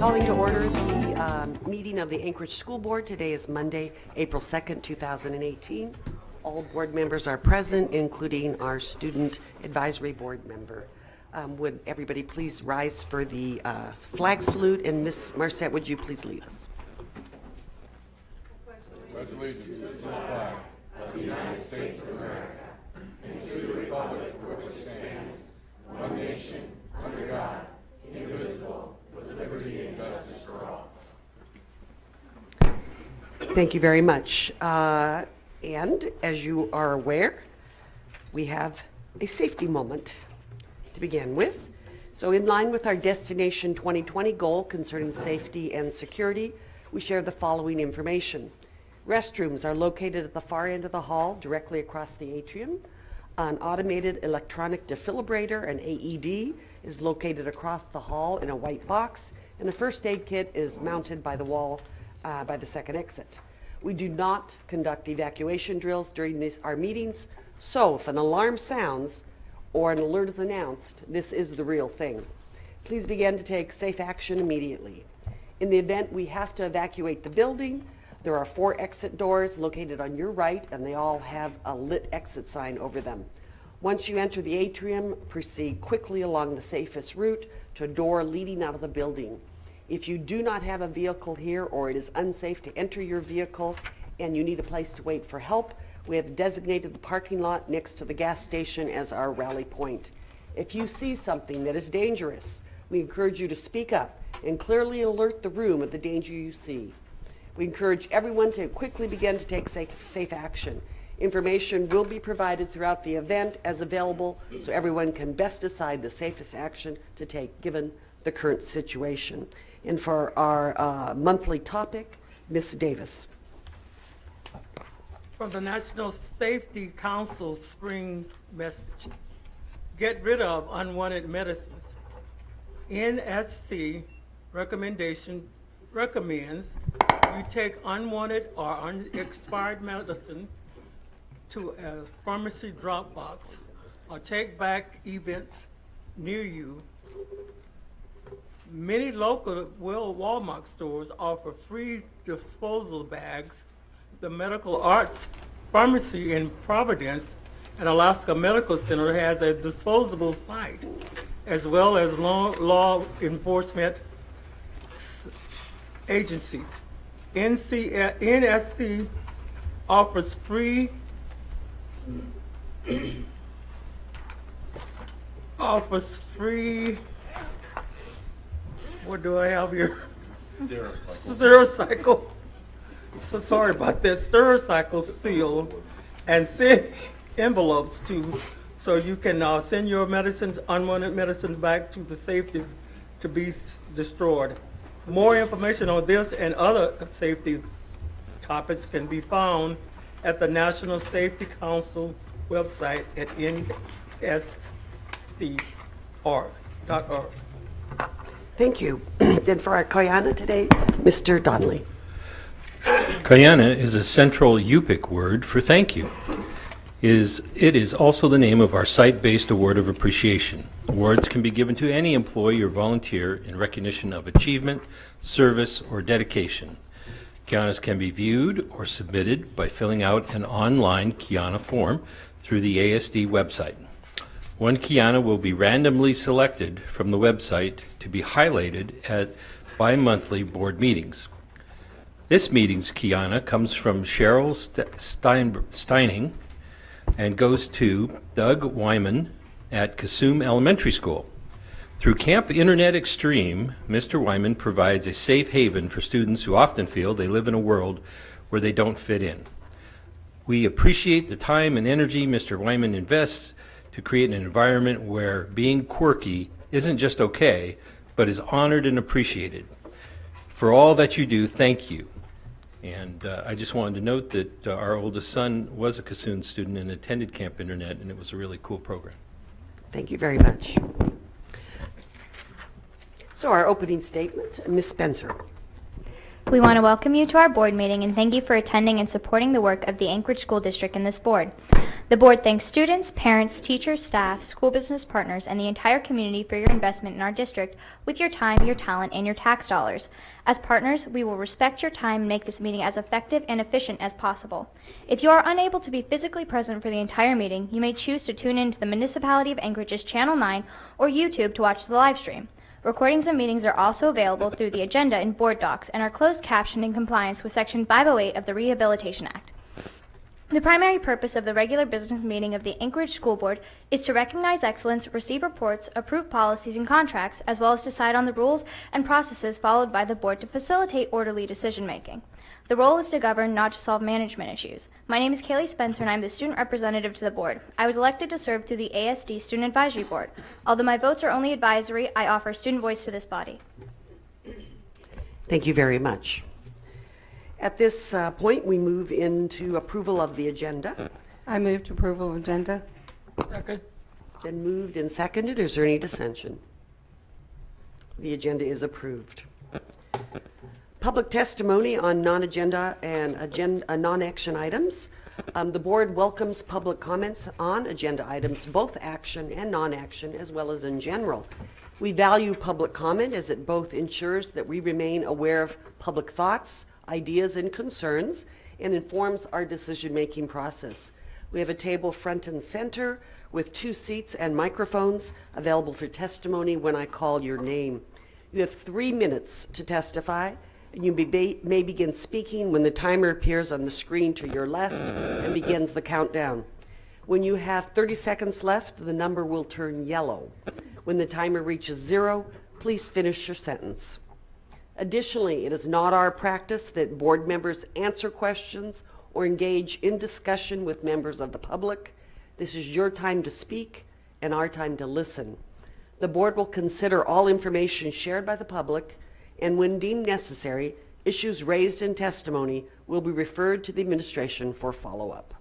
Calling to order the meeting of the Anchorage School Board. Today is Monday, April 2nd, 2018. All board members are present, including our Student Advisory Board member. Would everybody please rise for the flag salute, and Ms. Marsett, would you please lead us? Pledge allegiance to the flag of the United States of America and to the republic for which it stands, one nation, under God, indivisible, with liberty and justice for all. Thank you very much. And as you are aware, we have a safety moment to begin with. So in line with our Destination 2020 goal concerning safety and security, we share the following information. Restrooms are located at the far end of the hall, directly across the atrium. An automated electronic defibrillator, an AED, is located across the hall in a white box, and a first aid kit is mounted by the wall by the second exit. We do not conduct evacuation drills during our meetings, so if an alarm sounds or an alert is announced, this is the real thing. Please begin to take safe action immediately. In the event we have to evacuate the building, there are 4 exit doors located on your right, and they all have a lit exit sign over them. Once you enter the atrium, proceed quickly along the safest route to a door leading out of the building. If you do not have a vehicle here, or it is unsafe to enter your vehicle and you need a place to wait for help, we have designated the parking lot next to the gas station as our rally point. If you see something that is dangerous, we encourage you to speak up and clearly alert the room of the danger you see. We encourage everyone to quickly begin to take safe action. Information will be provided throughout the event as available, so everyone can best decide the safest action to take given the current situation. And for our monthly topic, Ms. Davis. From the National Safety Council spring message, get rid of unwanted medicines. NSC recommends you take unwanted or unexpired medicine to a pharmacy drop box or take back events near you. Many local Walmart stores offer free disposal bags. The Medical Arts Pharmacy in Providence and Alaska Medical Center has a disposable site, as well as law enforcement agencies. NSC offers free what do I have here? Stericycle. So sorry about that. Stericycle seal and send envelopes to, so you can send your medicines, unwanted medicines, back to the safety to be destroyed. More information on this and other safety topics can be found at the National Safety Council website at nsc.org. Thank you. And for our Koyana today, Mr. Donley. Koyana is a Central Yupik word for thank you. It is also the name of our site-based award of appreciation. Awards can be given to any employee or volunteer in recognition of achievement, service, or dedication. Kianas can be viewed or submitted by filling out an online Kiana form through the ASD website. One Kiana will be randomly selected from the website to be highlighted at bi-monthly board meetings. This meeting's Kiana comes from Cheryl Steining and goes to Doug Wyman at Kasum Elementary School. Through Camp Internet Extreme, Mr. Wyman provides a safe haven for students who often feel they live in a world where they don't fit in. We appreciate the time and energy Mr. Wyman invests to create an environment where being quirky isn't just okay, but is honored and appreciated. For all that you do, thank you. And I just wanted to note that our oldest son was a Kasum student and attended Camp Internet, and it was a really cool program. Thank you very much. So our opening statement, Ms. Spencer. We want to welcome you to our board meeting and thank you for attending and supporting the work of the Anchorage School District and this board. The board thanks students, parents, teachers, staff, school business partners, and the entire community for your investment in our district with your time, your talent, and your tax dollars. As partners, we will respect your time and make this meeting as effective and efficient as possible. If you are unable to be physically present for the entire meeting, you may choose to tune in to the Municipality of Anchorage's Channel 9 or YouTube to watch the live stream. Recordings of meetings are also available through the agenda and board docs and are closed captioned in compliance with Section 508 of the Rehabilitation Act. The primary purpose of the regular business meeting of the Anchorage School Board is to recognize excellence, receive reports, approve policies and contracts, as well as decide on the rules and processes followed by the board to facilitate orderly decision-making. The role is to govern, not to solve management issues. My name is Kaylee Spencer, and I'm the student representative to the board. I was elected to serve through the ASD Student Advisory Board. Although my votes are only advisory, I offer student voice to this body. Thank you very much. At this point, we move into approval of the agenda. I move to approval of agenda. Second. It's been moved and seconded. Is there any dissension? The agenda is approved. Public testimony on non-agenda and non-action items. The board welcomes public comments on agenda items, both action and non-action, as well as in general. We value public comment as it both ensures that we remain aware of public thoughts, ideas, and concerns, and informs our decision-making process. We have a table front and center with 2 seats and microphones available for testimony when I call your name. You have 3 minutes to testify, and you may begin speaking when the timer appears on the screen to your left and begins the countdown. When you have 30 seconds left, the number will turn yellow. When the timer reaches 0, please finish your sentence. Additionally, it is not our practice that board members answer questions or engage in discussion with members of the public. This is your time to speak and our time to listen. The board will consider all information shared by the public, and when deemed necessary, issues raised in testimony will be referred to the administration for follow-up.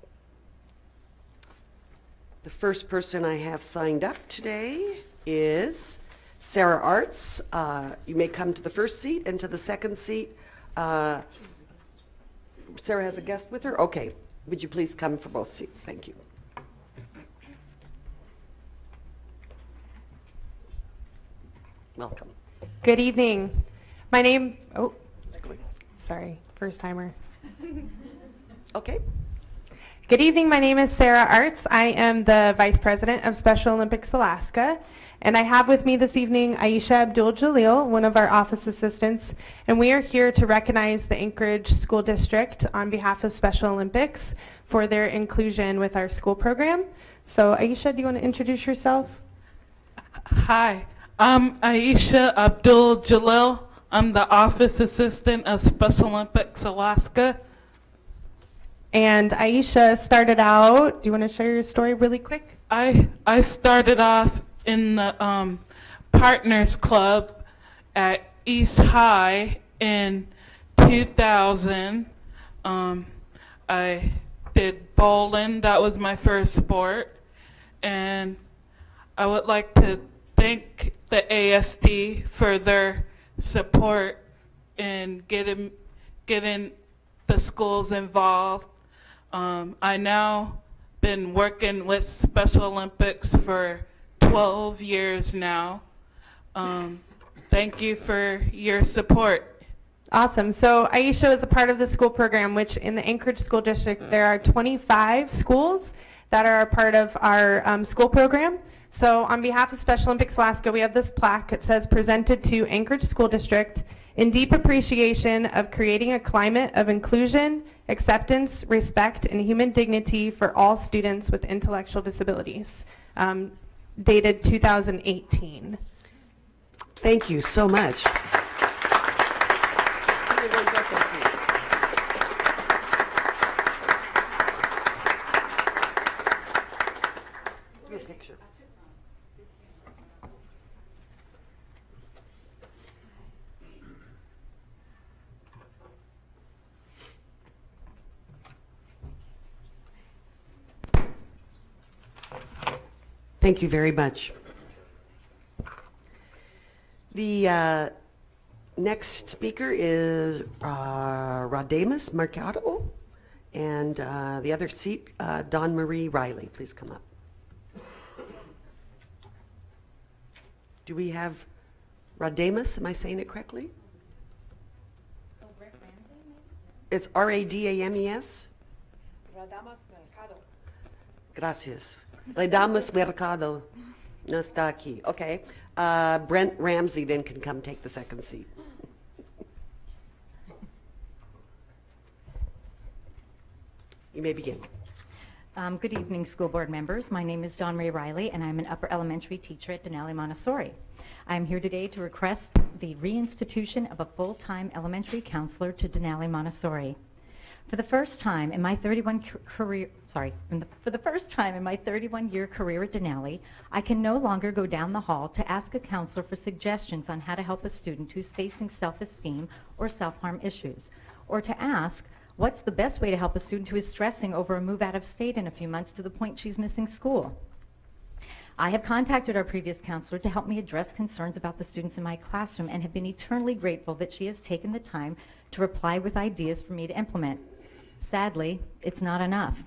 The first person I have signed up today is Sarah Arts. You may come to the first seat and to the second seat. Sarah has a guest with her? Okay. Would you please come for both seats? Thank you. Welcome. Good evening. My name, sorry, first timer. Okay. Good evening, my name is Sarah Arts. I am the Vice President of Special Olympics Alaska, and I have with me this evening Aisha Abdul-Jalil, one of our office assistants, and we are here to recognize the Anchorage School District on behalf of Special Olympics for their inclusion with our school program. So Aisha, do you want to introduce yourself? Hi, I'm Aisha Abdul-Jalil. I'm the office assistant of Special Olympics Alaska. And Aisha started out, do you want to share your story really quick? I started off in the Partners Club at East High in 2000. I did bowling, that was my first sport. And I would like to thank the ASD for their support in getting the schools involved. I now been working with Special Olympics for 12 years now. Thank you for your support. Awesome. So Aisha is a part of the school program, which in the Anchorage School District, there are 25 schools that are a part of our school program. So on behalf of Special Olympics Alaska, we have this plaque. It says, presented to Anchorage School District in deep appreciation of creating a climate of inclusion, acceptance, respect, and human dignity for all students with intellectual disabilities, dated 2018. Thank you so much. Do a picture. Thank you very much. The next speaker is Radamus Mercado, And the other seat, Dawn Marie Riley, please come up. Do we have Radamus? Am I saying it correctly? It's Radames? Gracias. Radamus Mercado. No está aquí. Okay. Brent Ramsey then can come take the second seat. You may begin. Good evening, school board members. My name is Dawn Marie Riley, and I'm an upper elementary teacher at Donley Montessori. I'm here today to request the reinstitution of a full-time elementary counselor to Donley Montessori. For the first time in my 31-year career at Donley, I can no longer go down the hall to ask a counselor for suggestions on how to help a student who's facing self-esteem or self-harm issues, or to ask what's the best way to help a student who is stressing over a move out of state in a few months to the point she's missing school. I have contacted our previous counselor to help me address concerns about the students in my classroom and have been eternally grateful that she has taken the time to reply with ideas for me to implement. Sadly, it's not enough.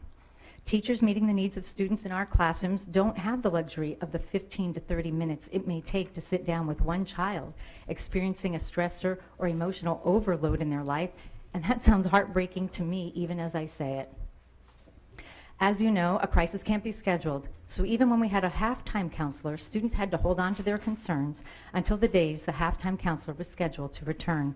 Teachers meeting the needs of students in our classrooms don't have the luxury of the 15 to 30 minutes it may take to sit down with one child experiencing a stressor or emotional overload in their life, and that sounds heartbreaking to me even as I say it. As you know, a crisis can't be scheduled, so even when we had a half-time counselor, students had to hold on to their concerns until the days the half-time counselor was scheduled to return.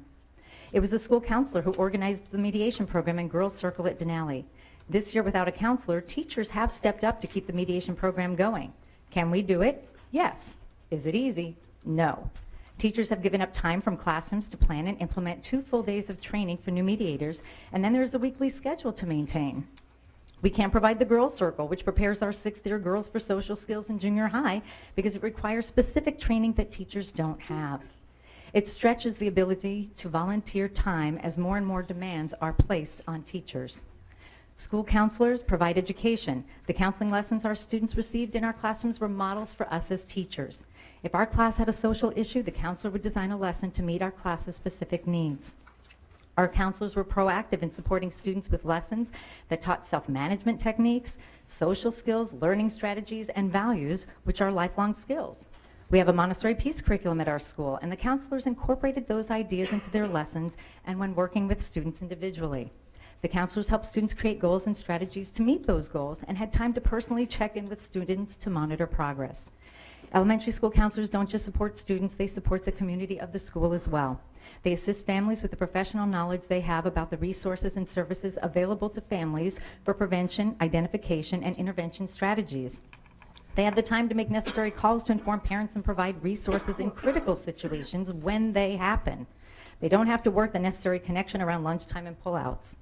It was the school counselor who organized the mediation program in Girls Circle at Donley. This year, without a counselor, teachers have stepped up to keep the mediation program going. Can we do it? Yes. Is it easy? No. Teachers have given up time from classrooms to plan and implement 2 full days of training for new mediators, and then there's a weekly schedule to maintain. We can't provide the Girls Circle, which prepares our 6th-year girls for social skills in junior high, because it requires specific training that teachers don't have. It stretches the ability to volunteer time as more and more demands are placed on teachers. School counselors provide education. The counseling lessons our students received in our classrooms were models for us as teachers. If our class had a social issue, the counselor would design a lesson to meet our class's specific needs. Our counselors were proactive in supporting students with lessons that taught self-management techniques, social skills, learning strategies, and values, which are lifelong skills. We have a Montessori Peace curriculum at our school, and the counselors incorporated those ideas into their lessons and when working with students individually. The counselors helped students create goals and strategies to meet those goals and had time to personally check in with students to monitor progress. Elementary school counselors don't just support students, they support the community of the school as well. They assist families with the professional knowledge they have about the resources and services available to families for prevention, identification, and intervention strategies. They have the time to make necessary calls to inform parents and provide resources in critical situations when they happen. They don't have to work the necessary connection around lunchtime and pullouts.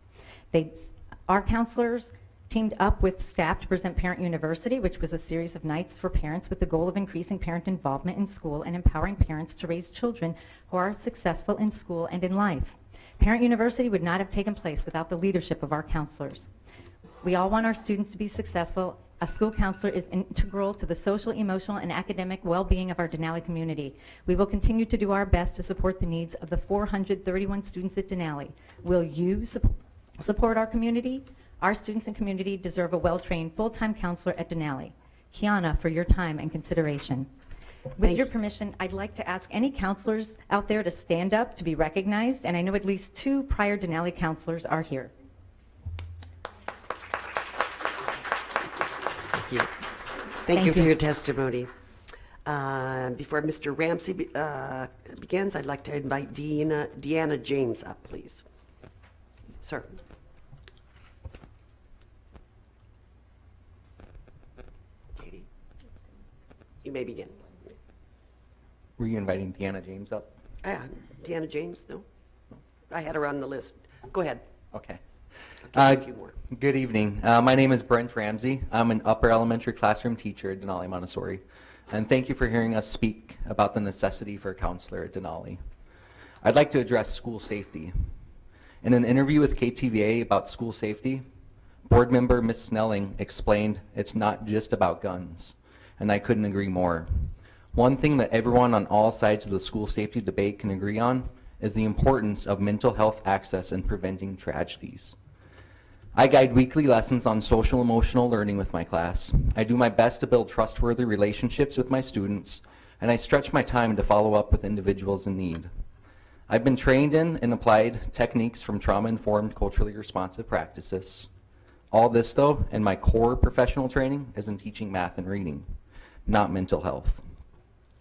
Our counselors teamed up with staff to present Parent University, which was a series of nights for parents with the goal of increasing parent involvement in school and empowering parents to raise children who are successful in school and in life. Parent University would not have taken place without the leadership of our counselors. We all want our students to be successful. A school counselor is integral to the social, emotional, and academic well-being of our Donley community. We will continue to do our best to support the needs of the 431 students at Donley. Will you support our community? Our students and community deserve a well-trained full-time counselor at Donley. Kiana, for your time and consideration. With your permission, I'd like to ask any counselors out there to stand up to be recognized, and I know at least 2 prior Donley counselors are here. Thank you. Thank you for your testimony. Before Mr. Ramsey begins, I'd like to invite Deanna James up, please. Sir. Katy, you may begin. Were you inviting Deanna James up? Deanna James, no? I had her on the list. Go ahead. Okay. I'll give you a few more. Good evening. My name is Brent Ramsey. I'm an upper elementary classroom teacher at Donley Montessori. And thank you for hearing us speak about the necessity for a counselor at Donley. I'd like to address school safety. In an interview with KTVA about school safety, board member Ms. Snelling explained it's not just about guns, and I couldn't agree more. One thing that everyone on all sides of the school safety debate can agree on is the importance of mental health access in preventing tragedies. I guide weekly lessons on social emotional learning with my class. I do my best to build trustworthy relationships with my students, and I stretch my time to follow up with individuals in need. I've been trained in and applied techniques from trauma-informed, culturally responsive practices. All this, though, and my core professional training is in teaching math and reading, not mental health.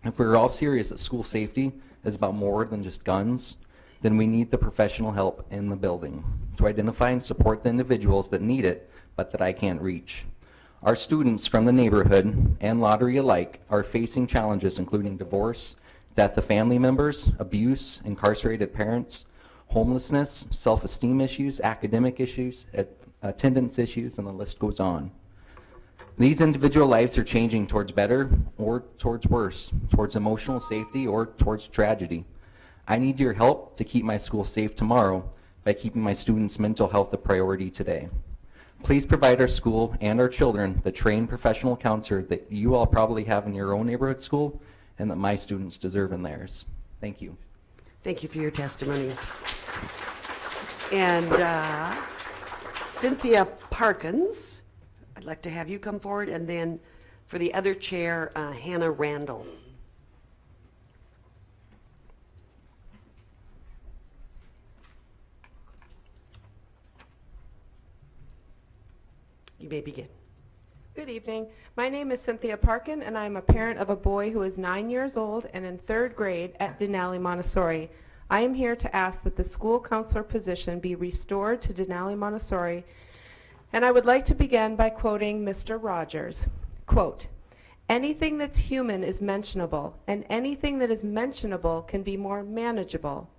If we're all serious that school safety is about more than just guns, then we need the professional help in the building to identify and support the individuals that need it, but that I can't reach. Our students from the neighborhood and lottery alike are facing challenges including divorce, death of family members, abuse, incarcerated parents, homelessness, self-esteem issues, academic issues, attendance issues, and the list goes on. These individual lives are changing towards better or towards worse, towards emotional safety or towards tragedy. I need your help to keep my school safe tomorrow by keeping my students' mental health a priority today. Please provide our school and our children the trained professional counselor that you all probably have in your own neighborhood school and that my students deserve in theirs. Thank you. Thank you for your testimony. And Cynthia Parkins, I'd like to have you come forward, and then for the other chair, Hannah Randall. You may begin. Good evening. My name is Cynthia Parkin, and I'm a parent of a boy who is 9 years old and in 3rd grade at Denali Montessori. I am here to ask that the school counselor position be restored to Denali Montessori, and I would like to begin by quoting Mr. Rogers. Quote, "Anything that's human is mentionable, and anything that is mentionable can be more manageable.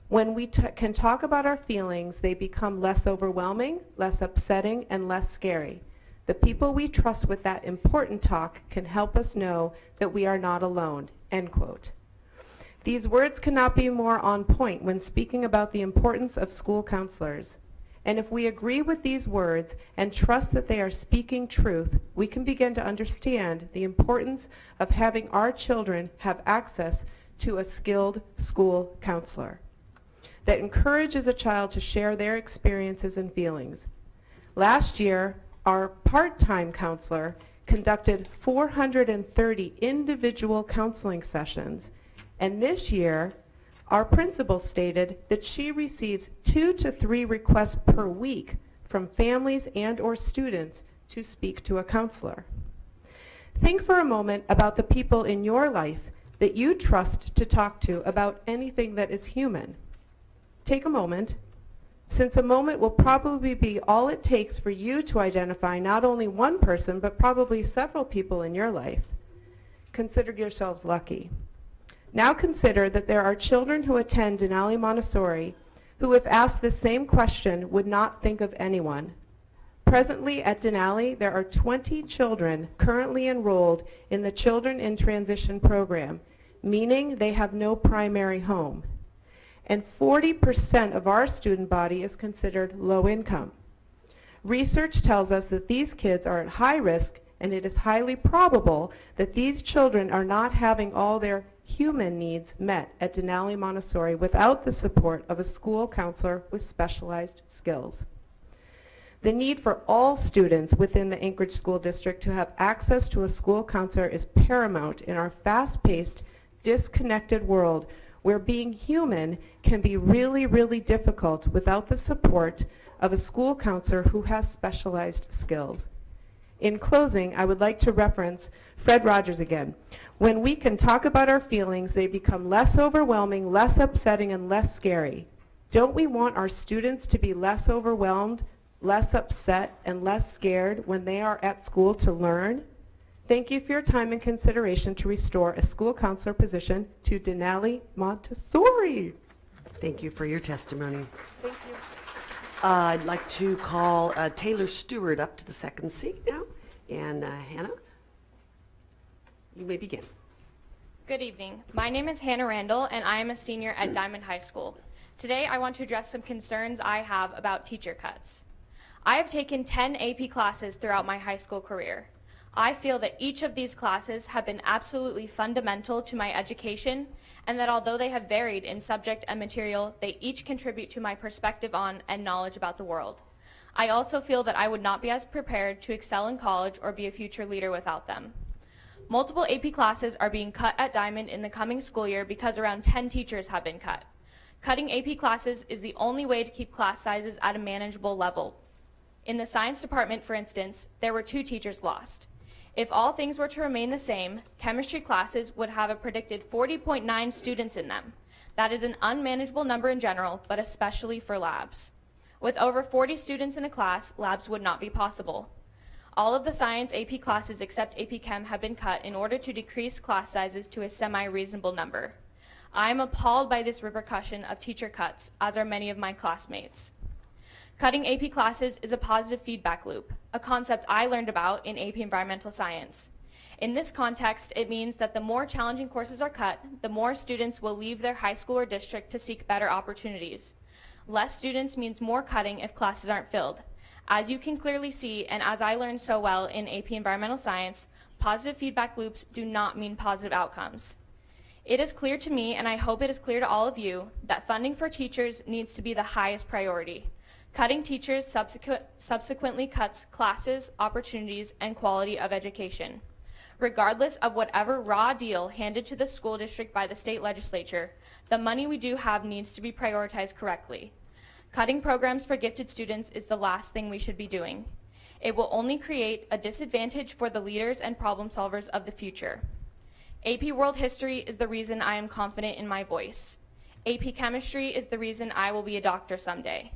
When we can talk about our feelings, they become less overwhelming, less upsetting, and less scary. The people we trust with that important talk can help us know that we are not alone." End quote. These words cannot be more on point when speaking about the importance of school counselors. And if we agree with these words and trust that they are speaking truth, we can begin to understand the importance of having our children have access to a skilled school counselor that encourages a child to share their experiences and feelings. Last year, our part-time counselor conducted 430 individual counseling sessions, and this year, our principal stated that she receives 2 to 3 requests per week from families and or students to speak to a counselor. Think for a moment about the people in your life that you trust to talk to about anything that is human. Take a moment, since a moment will probably be all it takes for you to identify not only one person, but probably several people in your life. Consider yourselves lucky. Now consider that there are children who attend Denali Montessori who, if asked the same question, would not think of anyone. Presently at Denali, there are 20 children currently enrolled in the Children in Transition program, meaning they have no primary home. And 40% of our student body is considered low income. Research tells us that these kids are at high risk, and it is highly probable that these children are not having all their human needs met at Denali Montessori without the support of a school counselor with specialized skills. The need for all students within the Anchorage School District to have access to a school counselor is paramount in our fast-paced, disconnected world where being human can be really, really difficult without the support of a school counselor who has specialized skills. In closing, I would like to reference Fred Rogers again. When we can talk about our feelings, they become less overwhelming, less upsetting, and less scary. Don't we want our students to be less overwhelmed, less upset, and less scared when they are at school to learn? Thank you for your time and consideration to restore a school counselor position to Denali Montessori. Thank you for your testimony. Thank you. I'd like to call Taylor Stewart up to the second seat now. And Hannah, you may begin. Good evening. My name is Hannah Randall, and I am a senior at Diamond High School. Today, I want to address some concerns I have about teacher cuts. I have taken 10 AP classes throughout my high school career. I feel that each of these classes have been absolutely fundamental to my education, and that although they have varied in subject and material, they each contribute to my perspective on and knowledge about the world. I also feel that I would not be as prepared to excel in college or be a future leader without them. Multiple AP classes are being cut at Diamond in the coming school year because around 10 teachers have been cut. Cutting AP classes is the only way to keep class sizes at a manageable level. In the science department, for instance, there were 2 teachers lost. If all things were to remain the same, chemistry classes would have a predicted 40.9 students in them. That is an unmanageable number in general, but especially for labs. With over 40 students in a class, labs would not be possible. All of the science AP classes except AP Chem have been cut in order to decrease class sizes to a semi-reasonable number. I am appalled by this repercussion of teacher cuts, as are many of my classmates. Cutting AP classes is a positive feedback loop, a concept I learned about in AP Environmental Science. In this context, it means that the more challenging courses are cut, the more students will leave their high school or district to seek better opportunities. Less students means more cutting if classes aren't filled. As you can clearly see, and as I learned so well in AP Environmental Science, positive feedback loops do not mean positive outcomes. It is clear to me, and I hope it is clear to all of you, that funding for teachers needs to be the highest priority. Cutting teachers subsequently cuts classes, opportunities, and quality of education. Regardless of whatever raw deal handed to the school district by the state legislature, the money we do have needs to be prioritized correctly. Cutting programs for gifted students is the last thing we should be doing. It will only create a disadvantage for the leaders and problem solvers of the future. AP World History is the reason I am confident in my voice. AP Chemistry is the reason I will be a doctor someday.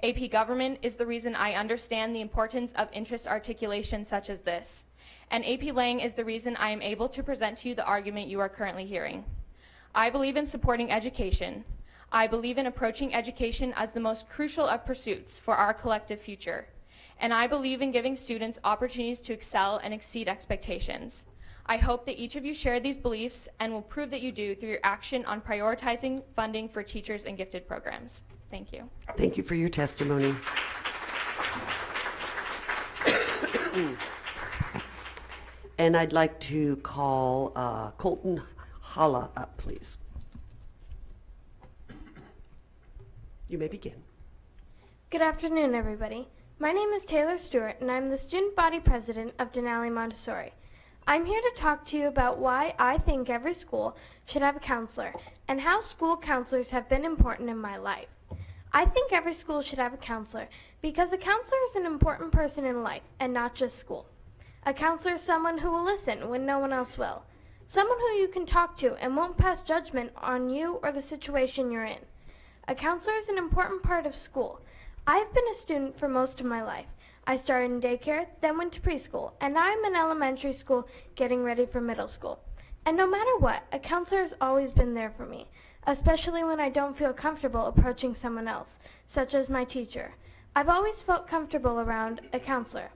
AP Government is the reason I understand the importance of interest articulation such as this. And AP Lang is the reason I am able to present to you the argument you are currently hearing. I believe in supporting education. I believe in approaching education as the most crucial of pursuits for our collective future. And I believe in giving students opportunities to excel and exceed expectations. I hope that each of you share these beliefs and will prove that you do through your action on prioritizing funding for teachers and gifted programs. Thank you. Thank you for your testimony. And I'd like to call Colton Holla up, please. You may begin. Good afternoon, everybody. My name is Taylor Stewart, and I'm the student body president of Donley Montessori. I'm here to talk to you about why I think every school should have a counselor and how school counselors have been important in my life. I think every school should have a counselor because a counselor is an important person in life and not just school. A counselor is someone who will listen when no one else will. Someone who you can talk to and won't pass judgment on you or the situation you're in. A counselor is an important part of school. I've been a student for most of my life. I started in daycare, then went to preschool, and now I'm in elementary school getting ready for middle school. And no matter what, a counselor has always been there for me, especially when I don't feel comfortable approaching someone else, such as my teacher. I've always felt comfortable around a counselor.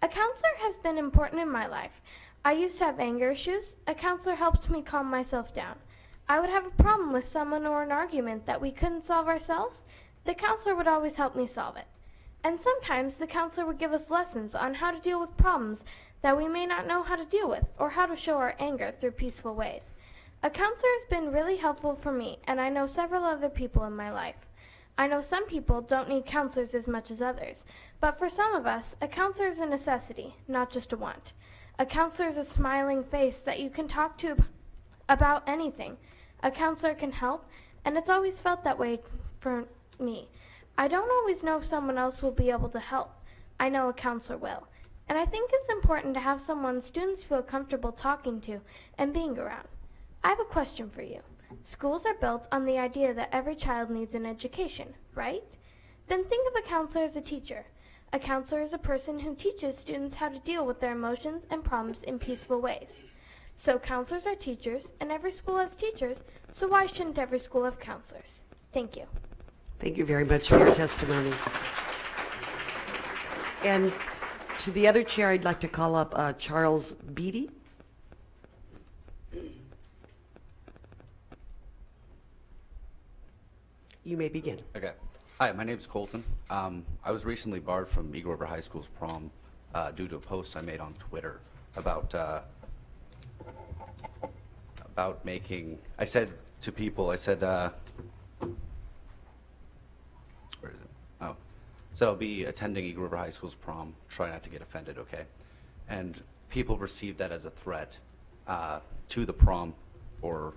A counselor has been important in my life. I used to have anger issues. A counselor helped me calm myself down. I would have a problem with someone or an argument that we couldn't solve ourselves. The counselor would always help me solve it. And sometimes the counselor would give us lessons on how to deal with problems that we may not know how to deal with, or how to show our anger through peaceful ways. A counselor has been really helpful for me, and I know several other people in my life. I know some people don't need counselors as much as others, but for some of us, a counselor is a necessity, not just a want. A counselor is a smiling face that you can talk to about anything. A counselor can help, and it's always felt that way for me. I don't always know if someone else will be able to help. I know a counselor will. And I think it's important to have someone students feel comfortable talking to and being around. I have a question for you. Schools are built on the idea that every child needs an education, right? Then think of a counselor as a teacher. A counselor is a person who teaches students how to deal with their emotions and problems in peaceful ways. So counselors are teachers, and every school has teachers, so why shouldn't every school have counselors? Thank you. Thank you very much for your testimony. And to the other chair, I'd like to call up Charles Beatty. You may begin. Okay. Hi, my name is Colton. I was recently barred from Eagle River High School's prom due to a post I made on Twitter about making, I said to people, I said, where is it? Oh. So I'll be attending Eagle River High School's prom. Try not to get offended, okay? And people perceive that as a threat to the prom or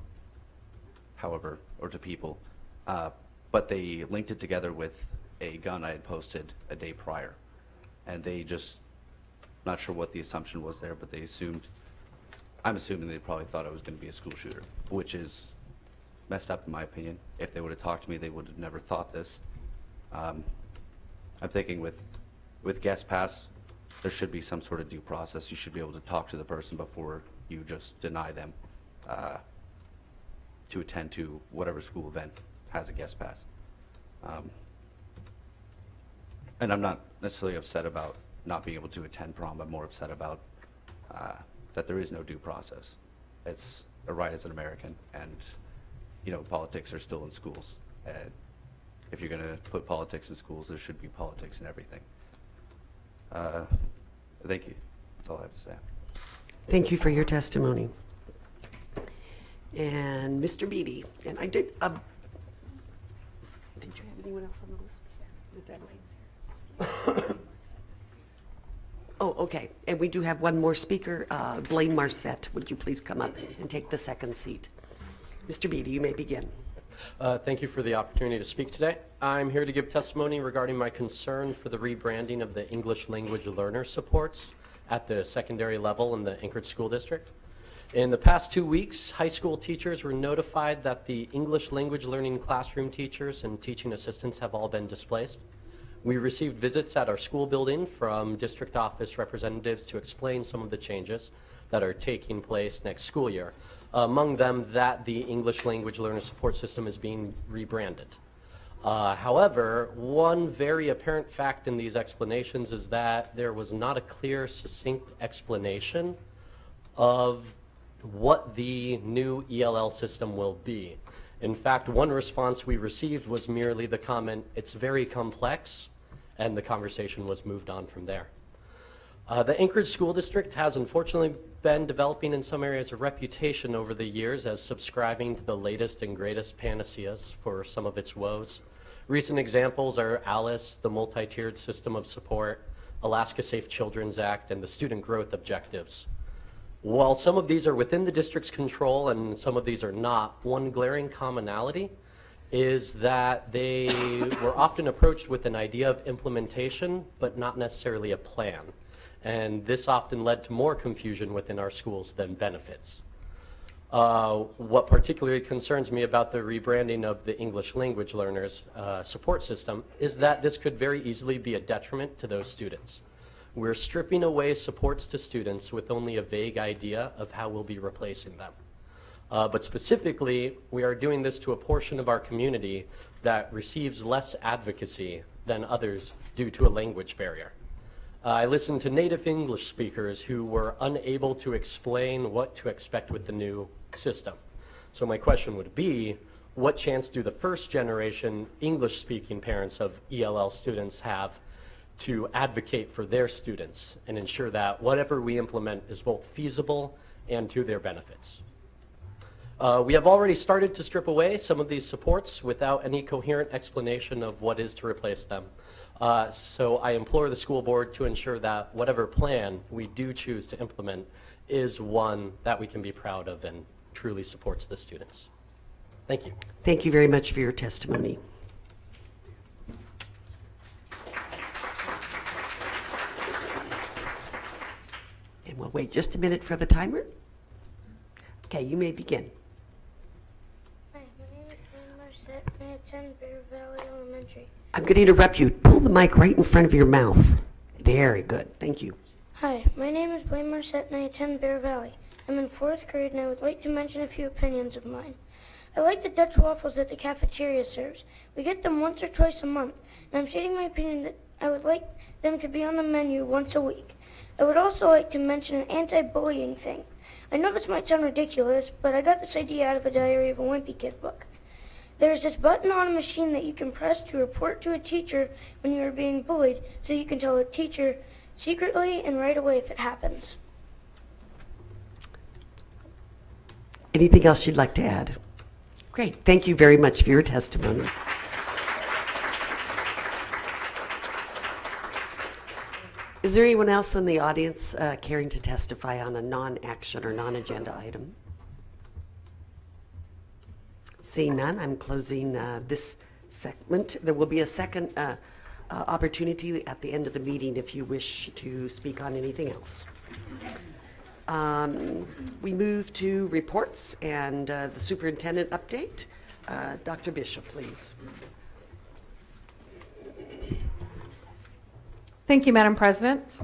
however, or to people. But they linked it together with a gun I had posted a day prior. And they just, not sure what the assumption was there, but they assumed, I'm assuming they probably thought I was going to be a school shooter, which is messed up in my opinion. If they would have talked to me, they would have never thought this. I'm thinking with guest pass, there should be some sort of due process. You should be able to talk to the person before you just deny them to attend to whatever school event has a guest pass. And I'm not necessarily upset about not being able to attend prom. I'm more upset about that there is no due process. It's a right as an American, and you know, politics are still in schools. If you're going to put politics in schools, there should be politics in everything. Thank you. That's all I have to say. Thank you for your testimony. And Mr. Beatty, and I did you have anyone else on the list? Oh, okay. And we do have one more speaker, Blvd Marsett. Would you please come up and take the second seat? Mr. Beatty, you may begin. Thank you for the opportunity to speak today. I'm here to give testimony regarding my concern for the rebranding of the English language learner supports at the secondary level in the Anchorage School District. In the past 2 weeks, high school teachers were notified that the English language learning classroom teachers and teaching assistants have all been displaced. We received visits at our school building from district office representatives to explain some of the changes that are taking place next school year. Among them, that the English language learner support system is being rebranded. However, one very apparent fact in these explanations is that there was not a clear, succinct explanation of what the new ELL system will be. In fact, one response we received was merely the comment, "It's very complex," and the conversation was moved on from there. The Anchorage School District has unfortunately been developing in some areas a reputation over the years as subscribing to the latest and greatest panaceas for some of its woes. Recent examples are ALICE, the multi-tiered system of support, Alaska Safe Children's Act, and the student growth objectives. While some of these are within the district's control and some of these are not, one glaring commonality is that they were often approached with an idea of implementation, but not necessarily a plan. And this often led to more confusion within our schools than benefits. What particularly concerns me about the rebranding of the English language learners support system is that this could very easily be a detriment to those students. We're stripping away supports to students with only a vague idea of how we'll be replacing them. But specifically, we are doing this to a portion of our community that receives less advocacy than others due to a language barrier. I listened to native English speakers who were unable to explain what to expect with the new system. So my question would be, what chance do the first generation English speaking parents of ELL students have to advocate for their students and ensure that whatever we implement is both feasible and to their benefits? We have already started to strip away some of these supports without any coherent explanation of what is to replace them. So I implore the school board to ensure that whatever plan we do choose to implement is one that we can be proud of and truly supports the students. Thank you. Thank you very much for your testimony. And we'll wait just a minute for the timer. Okay, you may begin. Hi, my name is Tam Agosti-Gisler, and I attend Bear Valley Elementary. I'm going to interrupt you. Pull the mic right in front of your mouth. Very good. Thank you. Hi, my name is Blvd Marsett, and I attend Bear Valley. I'm in 4th grade, and I would like to mention a few opinions of mine. I like the Dutch waffles that the cafeteria serves. We get them once or twice a month, and I'm stating my opinion that I would like them to be on the menu once a week. I would also like to mention an anti-bullying thing. I know this might sound ridiculous, but I got this idea out of a Diary of a Wimpy Kid book. There is this button on a machine that you can press to report to a teacher when you are being bullied, so you can tell a teacher secretly and right away if it happens. Anything else you'd like to add? Great. Thank you very much for your testimony. Is there anyone else in the audience caring to testify on a non-action or non-agenda item? Seeing none, I'm closing this segment. There will be a second opportunity at the end of the meeting if you wish to speak on anything else. We move to reports and the superintendent update. Dr. Bishop, please. Thank you, Madam President.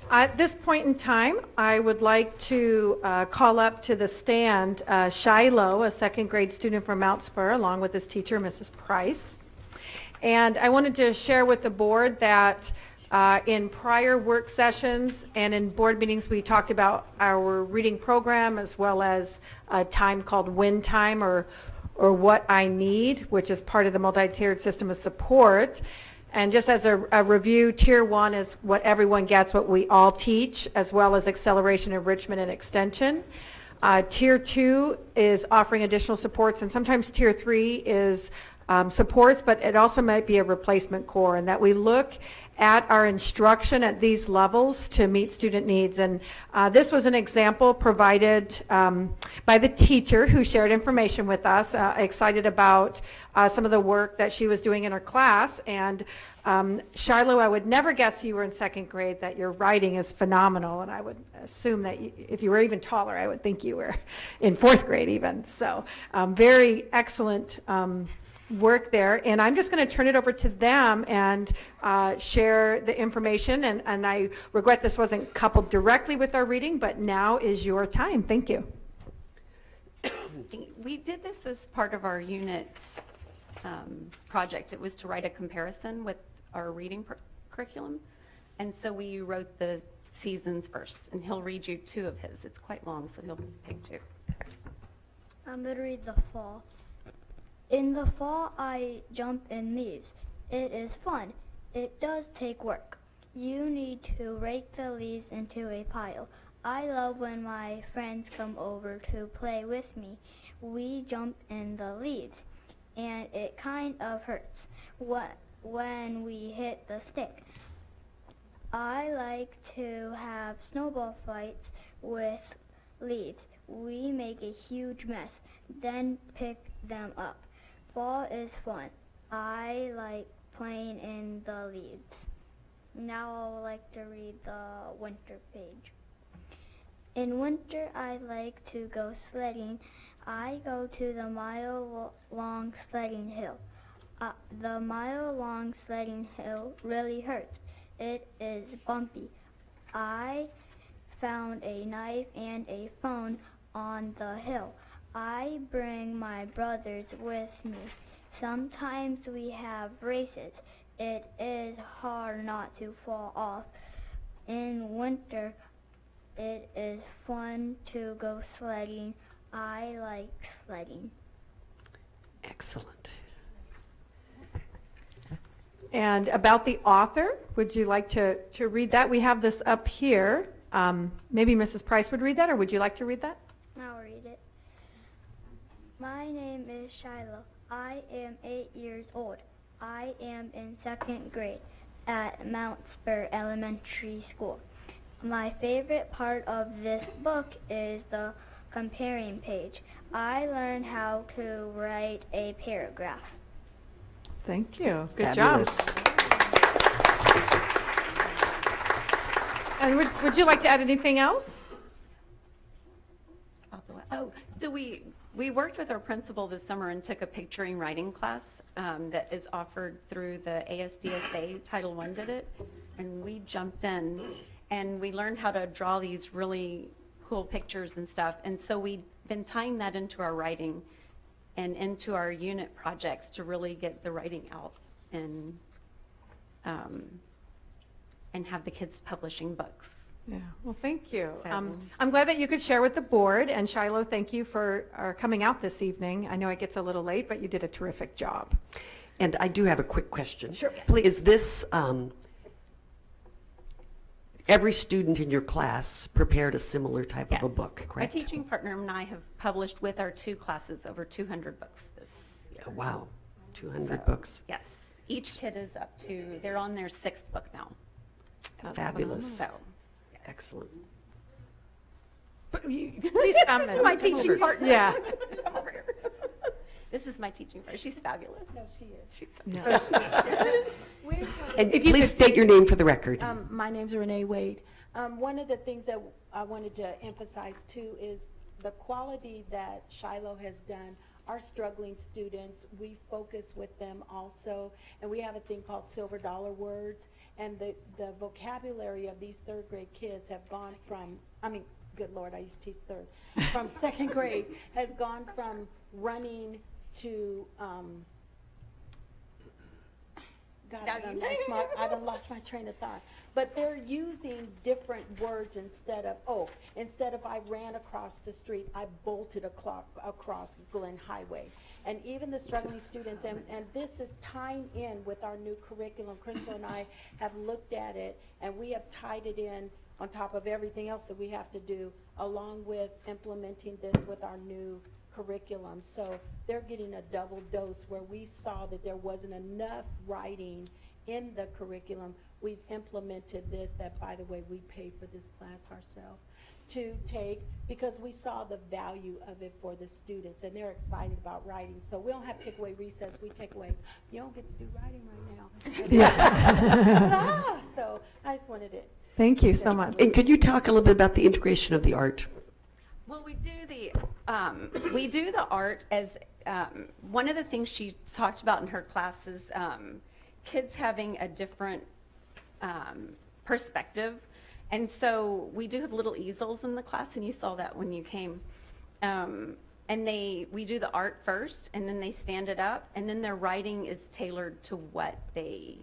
At this point in time, I would like to call up to the stand Shiloh, a second grade student from Mount Spur, along with his teacher, Mrs. Price. And I wanted to share with the board that in prior work sessions and in board meetings, we talked about our reading program as well as a time called Win Time or What I Need, which is part of the multi-tiered system of support. And just as a review, Tier 1 is what everyone gets, what we all teach, as well as acceleration, enrichment, and extension. Tier 2 is offering additional supports, and sometimes Tier 3 is supports, but it also might be a replacement core, and that we look at our instruction at these levels to meet student needs. And this was an example provided by the teacher who shared information with us, excited about some of the work that she was doing in her class. And Shiloh, I would never guess you were in second grade that your writing is phenomenal, and I would assume that if you were even taller, I would think you were in fourth grade even. So very excellent work there, and I'm just going to turn it over to them and share the information, and I regret this wasn't coupled directly with our reading, but now is your time. Thank you. We did this as part of our unit project. It was to write a comparison with our reading curriculum, and so we wrote the seasons first, and he'll read you two of his. It's quite long, so he'll pick two. I'm going to read the fall. In the fall, I jump in leaves. It is fun. It does take work. You need to rake the leaves into a pile. I love when my friends come over to play with me. We jump in the leaves, and it kind of hurts when we hit the stick. I like to have snowball fights with leaves. We make a huge mess, then pick them up. Fall is fun. I like playing in the leaves. Now I would like to read the winter page. In winter, I like to go sledding. I go to the mile-long sledding hill. The mile-long sledding hill really hurts. It is bumpy. I found a knife and a phone on the hill. I bring my brothers with me. Sometimes we have races. It is hard not to fall off. In winter, it is fun to go sledding. I like sledding. Excellent. And about the author, would you like to read that? We have this up here. Maybe Mrs. Price would read that, or would you like to read that? I'll read it. My name is Shiloh. I am 8 years old. I am in second grade at Mount Spur Elementary School. My favorite part of this book is the comparing page. I learned how to write a paragraph. Thank you. Good Fabulous. job. And would you like to add anything else? Oh, so we worked with our principal this summer and took a picturing writing class that is offered through the ASDSA. Title I did it, and we jumped in and we learned how to draw these really cool pictures and stuff. And so we've been tying that into our writing and into our unit projects to really get the writing out and have the kids publishing books. Yeah, well, thank you. So- I'm glad that you could share with the board, and Shiloh, thank you for coming out this evening. I know it gets a little late, but you did a terrific job. And I do have a quick question. Sure. Please. Is this, every student in your class prepared a similar type of a book, correct? My teaching partner and I have published with our two classes over 200 books this year. Oh, wow, 200 So, books. Yes, each kid is up to, they're on their 6th book now. Fabulous. So, Excellent. Please come. This is my teaching partner. Yeah. Come over here. This is my teaching partner. She's fabulous. No, she is. She's so And please state your name for the record. My name's Renee Wade. One of the things that I wanted to emphasize too is the quality that Shiloh has done. Our struggling students, we focus with them also, and we have a thing called silver dollar words, and the vocabulary of these third grade kids have gone from, good Lord, I used to teach third, from second grade has gone from running to, God, I done lost my train of thought. But they're using different words instead of I ran across the street, I bolted across Glen Highway. And even the struggling students, and this is tying in with our new curriculum. Crystal and I have looked at it, and we have tied it in on top of everything else that we have to do, along with implementing this with our new curriculum. So they're getting a double dose where we saw that there wasn't enough writing in the curriculum. We've implemented this, that by the way, we paid for this class ourselves to take, because we saw the value of it for the students, and they're excited about writing. So we don't have to take away recess, we take away, you don't get to do writing right now. Yeah. So I just wanted to. Thank you so much. And could you talk a little bit about the integration of the art? Well, we do the art as one of the things she talked about in her classes, kids having a different perspective. And so we do have little easels in the class, and you saw that when you came. And we do the art first, and then they stand it up, and then their writing is tailored to what they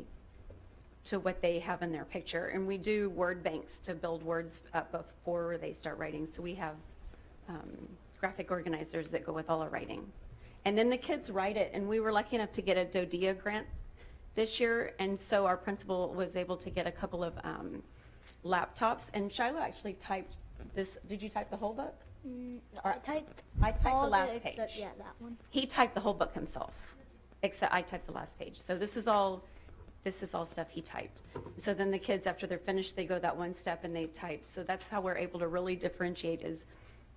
have in their picture. And we do word banks to build words up before they start writing. So we have graphic organizers that go with all our writing. And then the kids write it, and we were lucky enough to get a DODEA grant this year, and so our principal was able to get a couple of laptops, and Shiloh actually typed this. Did you type the whole book? I typed the all last except, page. yeah, that one. He typed the whole book himself, except I typed the last page. So this is all stuff he typed. So then the kids, after they're finished, they go that one step and they type. So that's how we're able to really differentiate, is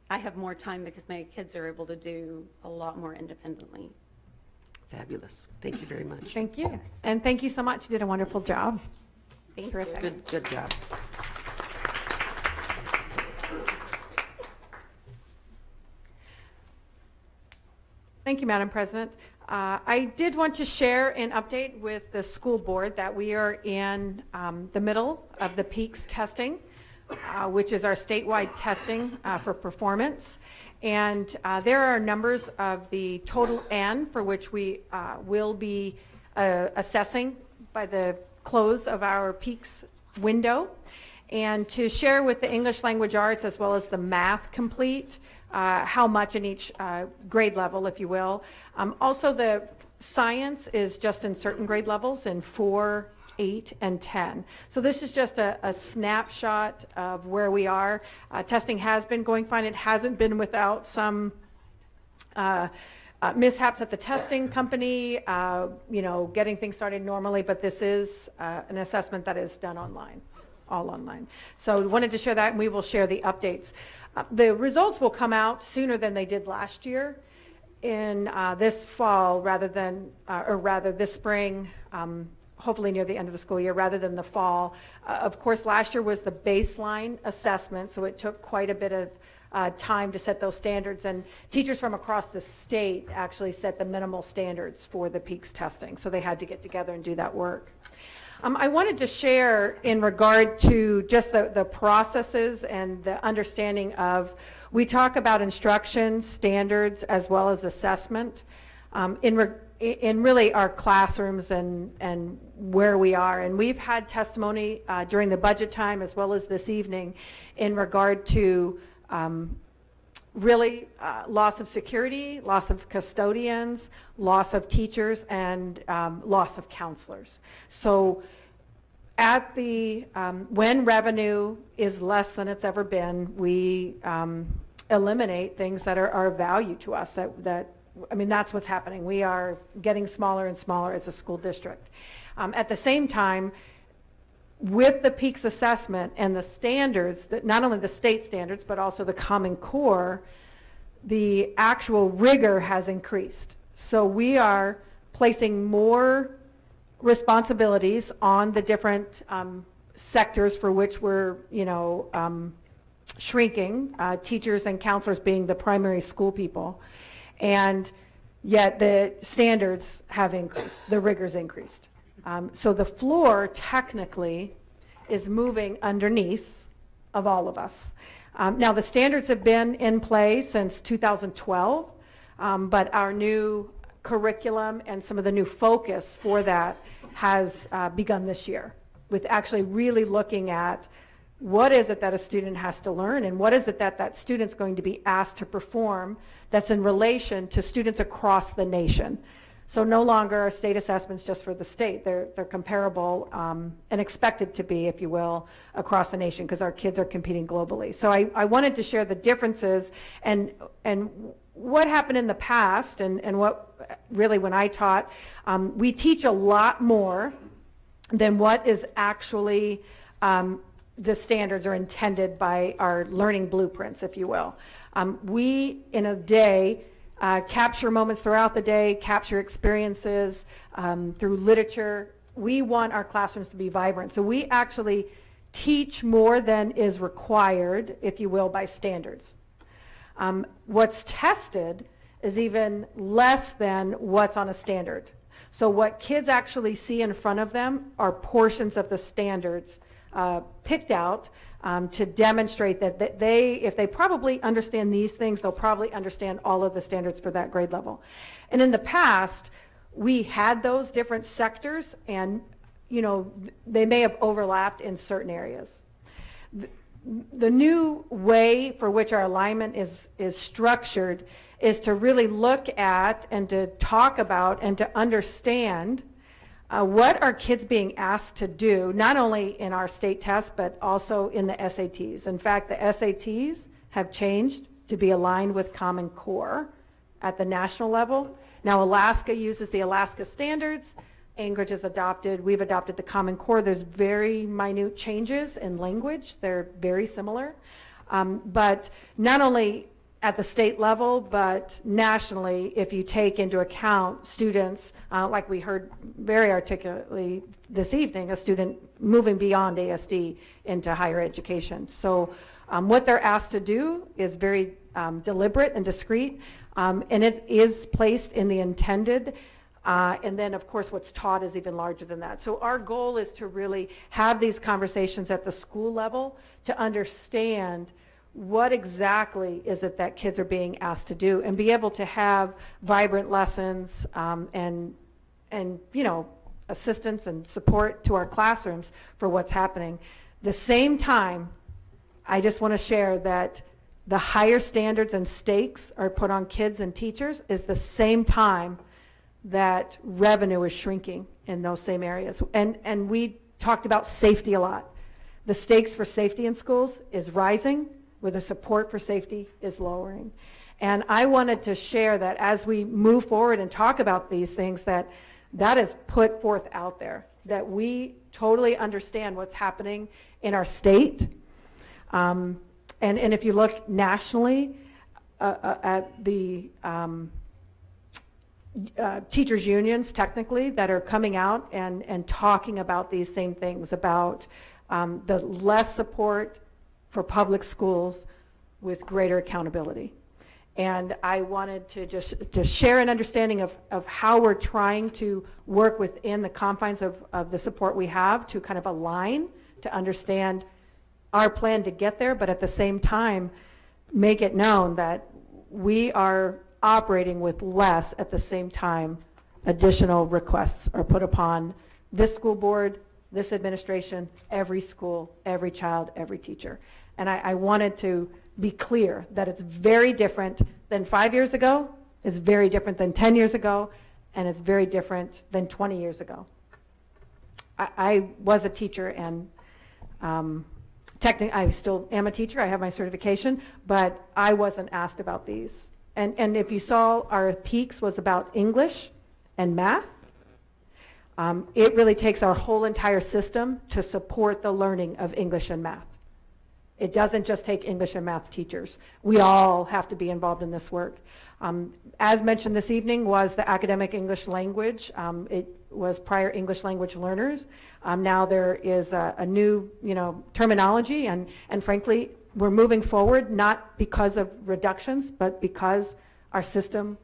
I have more time because my kids are able to do a lot more independently. Fabulous. Thank you very much. Thank you. Yes. And thank you so much. You did a wonderful job. Thank Terrific. you. Good job. Thank you, Madam President. I did want to share an update with the school board that we are in the middle of the PEAKS testing, which is our statewide testing for performance. And there are numbers of the total N for which we will be assessing by the close of our PEAKS window. And to share with the English language arts as well as the math complete, how much in each grade level, if you will. Also, the science is just in certain grade levels in 4, 8, and 10. So this is just a snapshot of where we are. Testing has been going fine. It hasn't been without some mishaps at the testing company, getting things started normally, but this is an assessment that is done online, all online. So we wanted to share that, and we will share the updates. The results will come out sooner than they did last year in this fall rather than, this spring, hopefully near the end of the school year rather than the fall. Of course, last year was the baseline assessment, so it took quite a bit of time to set those standards, and teachers from across the state actually set the minimal standards for the PEAKS testing, so they had to get together and do that work. I wanted to share in regard to just the processes and the understanding of, we talk about instruction, standards, as well as assessment in really our classrooms and where we are. And we've had testimony during the budget time as well as this evening in regard to really loss of security, loss of custodians, loss of teachers, and loss of counselors. So at the, when revenue is less than it's ever been, we eliminate things that are of value to us. I mean, that's what's happening. We are getting smaller and smaller as a school district. At the same time, with the PEAKS assessment and the standards, that not only the state standards, but also the Common Core, the actual rigor has increased. So we are placing more responsibilities on the different sectors for which we're, shrinking, teachers and counselors being the primary school people. And yet the standards have increased, the rigor's increased. So the floor technically is moving underneath of all of us. Now the standards have been in place since 2012, but our new curriculum and some of the new focus for that has begun this year, with actually really looking at what is it that a student has to learn and what is it that that student's going to be asked to perform that's in relation to students across the nation. So no longer are state assessments just for the state. They're comparable and expected to be, if you will, across the nation, because our kids are competing globally. So I wanted to share the differences and what happened in the past and what really when I taught. We teach a lot more than what is actually the standards are intended by our learning blueprints, if you will. We, in a day, capture moments throughout the day, capture experiences through literature. We want our classrooms to be vibrant. So we actually teach more than is required, if you will, by standards. What's tested is even less than what's on a standard. So what kids actually see in front of them are portions of the standards picked out to demonstrate that if they probably understand these things, they'll probably understand all of the standards for that grade level. And in the past, we had those different sectors and, they may have overlapped in certain areas. The new way for which our alignment is structured is to really look at and to talk about and to understand what are kids being asked to do, not only in our state tests, but also in the SATs. In fact, the SATs have changed to be aligned with Common Core at the national level. Now, Alaska uses the Alaska standards. Anchorage has adopted, we've adopted the Common Core. There's very minute changes in language. They're very similar. But not only at the state level, but nationally, if you take into account students, like we heard very articulately this evening, a student moving beyond ASD into higher education. So what they're asked to do is very deliberate and discreet, and it is placed in the intended, and then of course what's taught is even larger than that. So our goal is to really have these conversations at the school level to understand what exactly is it that kids are being asked to do and be able to have vibrant lessons and assistance and support to our classrooms for what's happening. The same time, I just want to share that the higher standards and stakes are put on kids and teachers is the same time that revenue is shrinking in those same areas. And we talked about safety a lot. The stakes for safety in schools is rising, where the support for safety is lowering. And I wanted to share that as we move forward and talk about these things, that is put forth out there, that we totally understand what's happening in our state. And if you look nationally at the teachers unions, technically, that are coming out and talking about these same things, about the less support for public schools with greater accountability. And I wanted to just share an understanding of how we're trying to work within the confines of the support we have to kind of align, to understand our plan to get there, but at the same time, make it known that we are operating with less at the same time. Additional requests are put upon this school board, this administration, every school, every child, every teacher. And I wanted to be clear that it's very different than 5 years ago, it's very different than 10 years ago, and it's very different than 20 years ago. I was a teacher, and technically I still am a teacher, I have my certification, but I wasn't asked about these. And if you saw, our peaks was about English and math. It really takes our whole entire system to support the learning of English and math. It doesn't just take English and math teachers. We all have to be involved in this work. As mentioned this evening was the academic English language. It was prior English language learners. Now there is a new, terminology, and frankly, we're moving forward not because of reductions, but because our system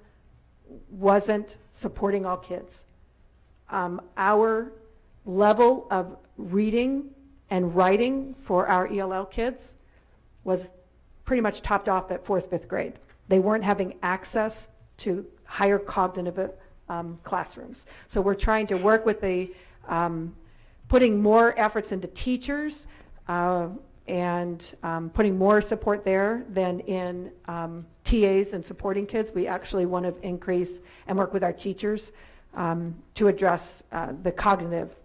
wasn't supporting all kids. Our level of reading and writing for our ELL kids was pretty much topped off at 4th, 5th grade. They weren't having access to higher cognitive classrooms. So we're trying to work with the putting more efforts into teachers and putting more support there than in TAs and supporting kids. We actually want to increase and work with our teachers to address the cognitive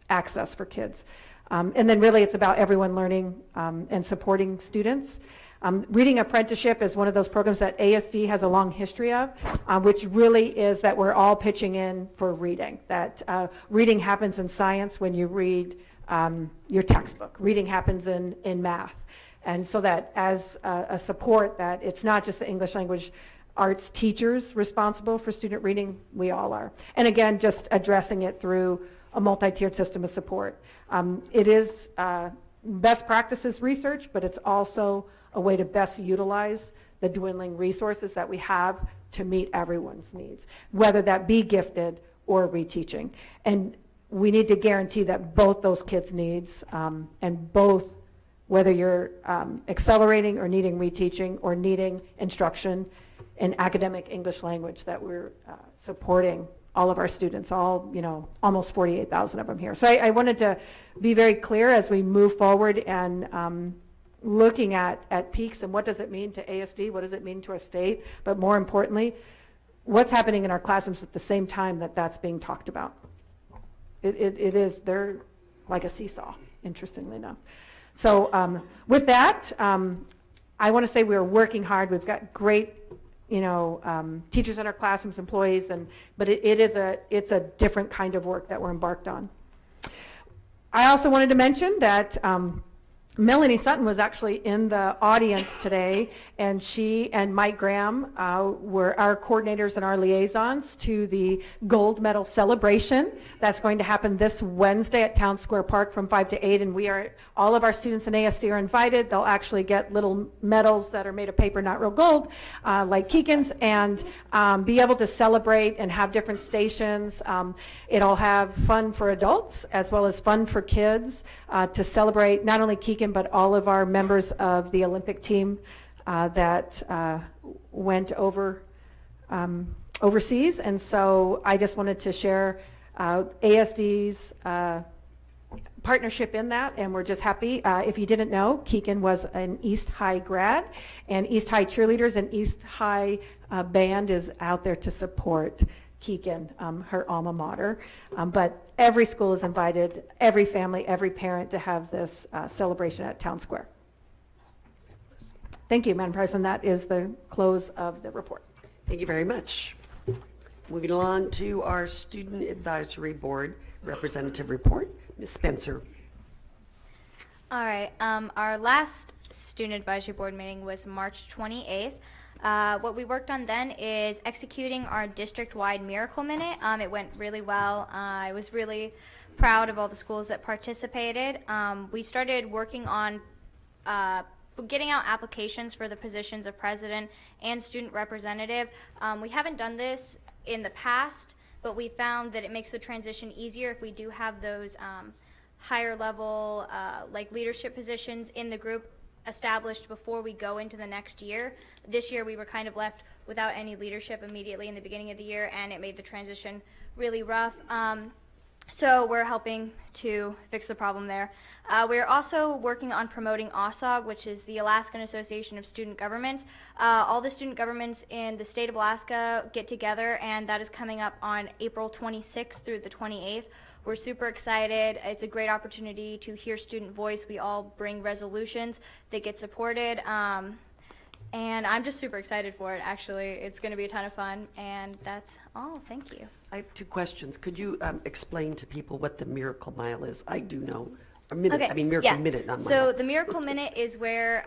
access for kids. And then really it's about everyone learning and supporting students. Reading Apprenticeship is one of those programs that ASD has a long history of, which really is that we're all pitching in for reading. That reading happens in science when you read your textbook. Reading happens in math. And so that as a support, that it's not just the English language arts teachers responsible for student reading, we all are. And again, just addressing it through a multi-tiered system of support. It is best practices research, but it's also a way to best utilize the dwindling resources that we have to meet everyone's needs, whether that be gifted or reteaching. And we need to guarantee that both those kids' needs and both, whether you're accelerating or needing reteaching or needing instruction in academic English language, that we're supporting all of our students, almost 48,000 of them here. So I wanted to be very clear as we move forward and looking at peaks and what does it mean to ASD, what does it mean to our state, but more importantly, what's happening in our classrooms at the same time that that's being talked about. They're like a seesaw, interestingly enough. So with that, I want to say we're working hard. We've got great teachers in our classrooms, employees, but it's a different kind of work that we're embarked on. I also wanted to mention that Melanie Sutton was actually in the audience today, and she and Mike Graham were our coordinators and our liaisons to the gold medal celebration that's going to happen this Wednesday at Town Square Park from 5 to 8, and all of our students in ASD are invited. They'll actually get little medals that are made of paper, not real gold, like Keegan's, and be able to celebrate and have different stations. It'll have fun for adults as well as fun for kids to celebrate not only Keegan, but all of our members of the Olympic team that went overseas. And so I just wanted to share ASD's partnership in that, and we're just happy. If you didn't know, Keegan was an East High grad, and East High cheerleaders and East High band is out there to support Keegan, her alma mater. But every school is invited, every family, every parent to have this celebration at Town Square. Thank you, Madam President. That is the close of the report. Thank you very much. Moving along to our Student Advisory Board Representative Report. Ms. Spencer. All right. Our last Student Advisory Board meeting was March 28th. What we worked on then is executing our district-wide Miracle Minute. It went really well. I was really proud of all the schools that participated. We started working on getting out applications for the positions of president and student representative. We haven't done this in the past, but we found that it makes the transition easier if we do have those higher level like leadership positions in the group established before we go into the next year. This year we were kind of left without any leadership immediately in the beginning of the year, and it made the transition really rough. So we're helping to fix the problem there. We're also working on promoting ASOG, which is the Alaskan Association of Student Governments. All the student governments in the state of Alaska get together, and that is coming up on April 26th through the 28th. We're super excited. It's a great opportunity to hear student voice. We all bring resolutions that get supported. And I'm just super excited for it, actually. It's going to be a ton of fun, and that's all. Thank you. I have 2 questions. Could you explain to people what the Miracle Mile is? I do know. A minute, Okay, I mean Miracle yeah. Minute, not So mile. the Miracle Minute is where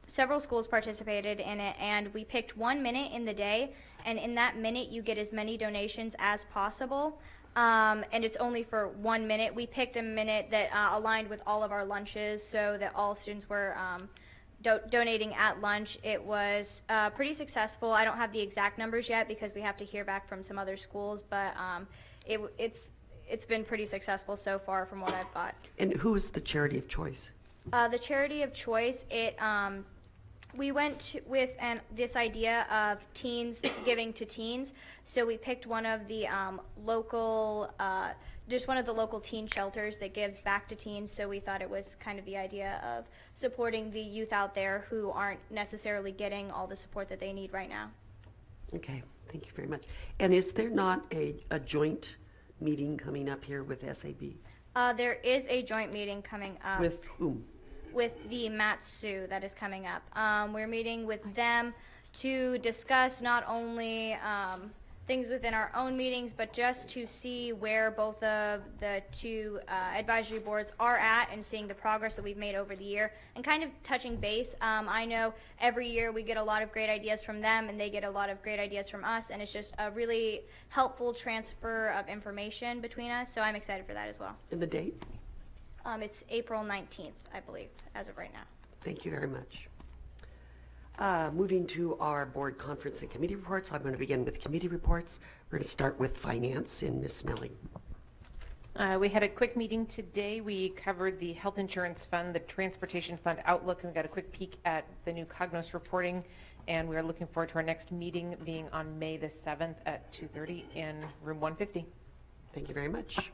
several schools participated in it, and we picked 1 minute in the day, and in that minute you get as many donations as possible. And it's only for 1 minute. We picked a minute that aligned with all of our lunches so that all students were donating at lunch. It was pretty successful. I don't have the exact numbers yet because we have to hear back from some other schools, but it's been pretty successful so far from what I've got. And who is the charity of choice? The charity of choice, we went with this idea of teens giving to teens. So we picked one of the local, just one of the local teen shelters that gives back to teens. So we thought it was kind of the idea of supporting the youth out there who aren't necessarily getting all the support that they need right now. Okay, thank you very much. And is there not a joint meeting coming up here with SAB? There is a joint meeting coming up. With whom? With the Matsu that is coming up. We're meeting with them to discuss not only things within our own meetings, but just to see where both of the 2 advisory boards are at and seeing the progress that we've made over the year and kind of touching base. I know every year we get a lot of great ideas from them and they get a lot of great ideas from us, and it's just a really helpful transfer of information between us, so I'm excited for that as well. And the date? It's April 19th, I believe, as of right now. Thank you very much. Moving to our board conference and committee reports, I'm going to begin with committee reports. We're going to start with finance and Ms. Snelling. We had a quick meeting today. We covered the health insurance fund, the transportation fund outlook, and we got a quick peek at the new Cognos reporting. And we are looking forward to our next meeting being on May the 7th at 2:30 in room 150. Thank you very much.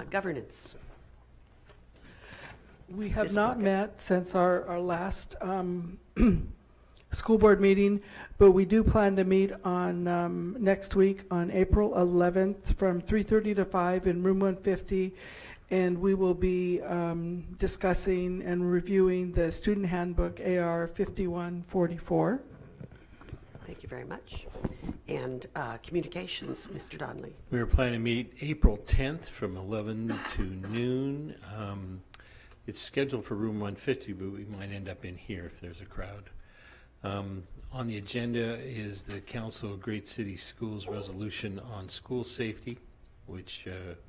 Governance. We have Ms. not Plunkett. met since our last school board meeting, but we do plan to meet on next week on April 11th from 3:30 to 5 in room 150, and we will be discussing and reviewing the student handbook AR 5144. Thank you very much. And communications, Mr. Donley. We were planning to meet April 10th from 11 to noon. It's scheduled for room 150, but we might end up in here if there's a crowd. On the agenda is the Council of Great City Schools resolution on school safety, which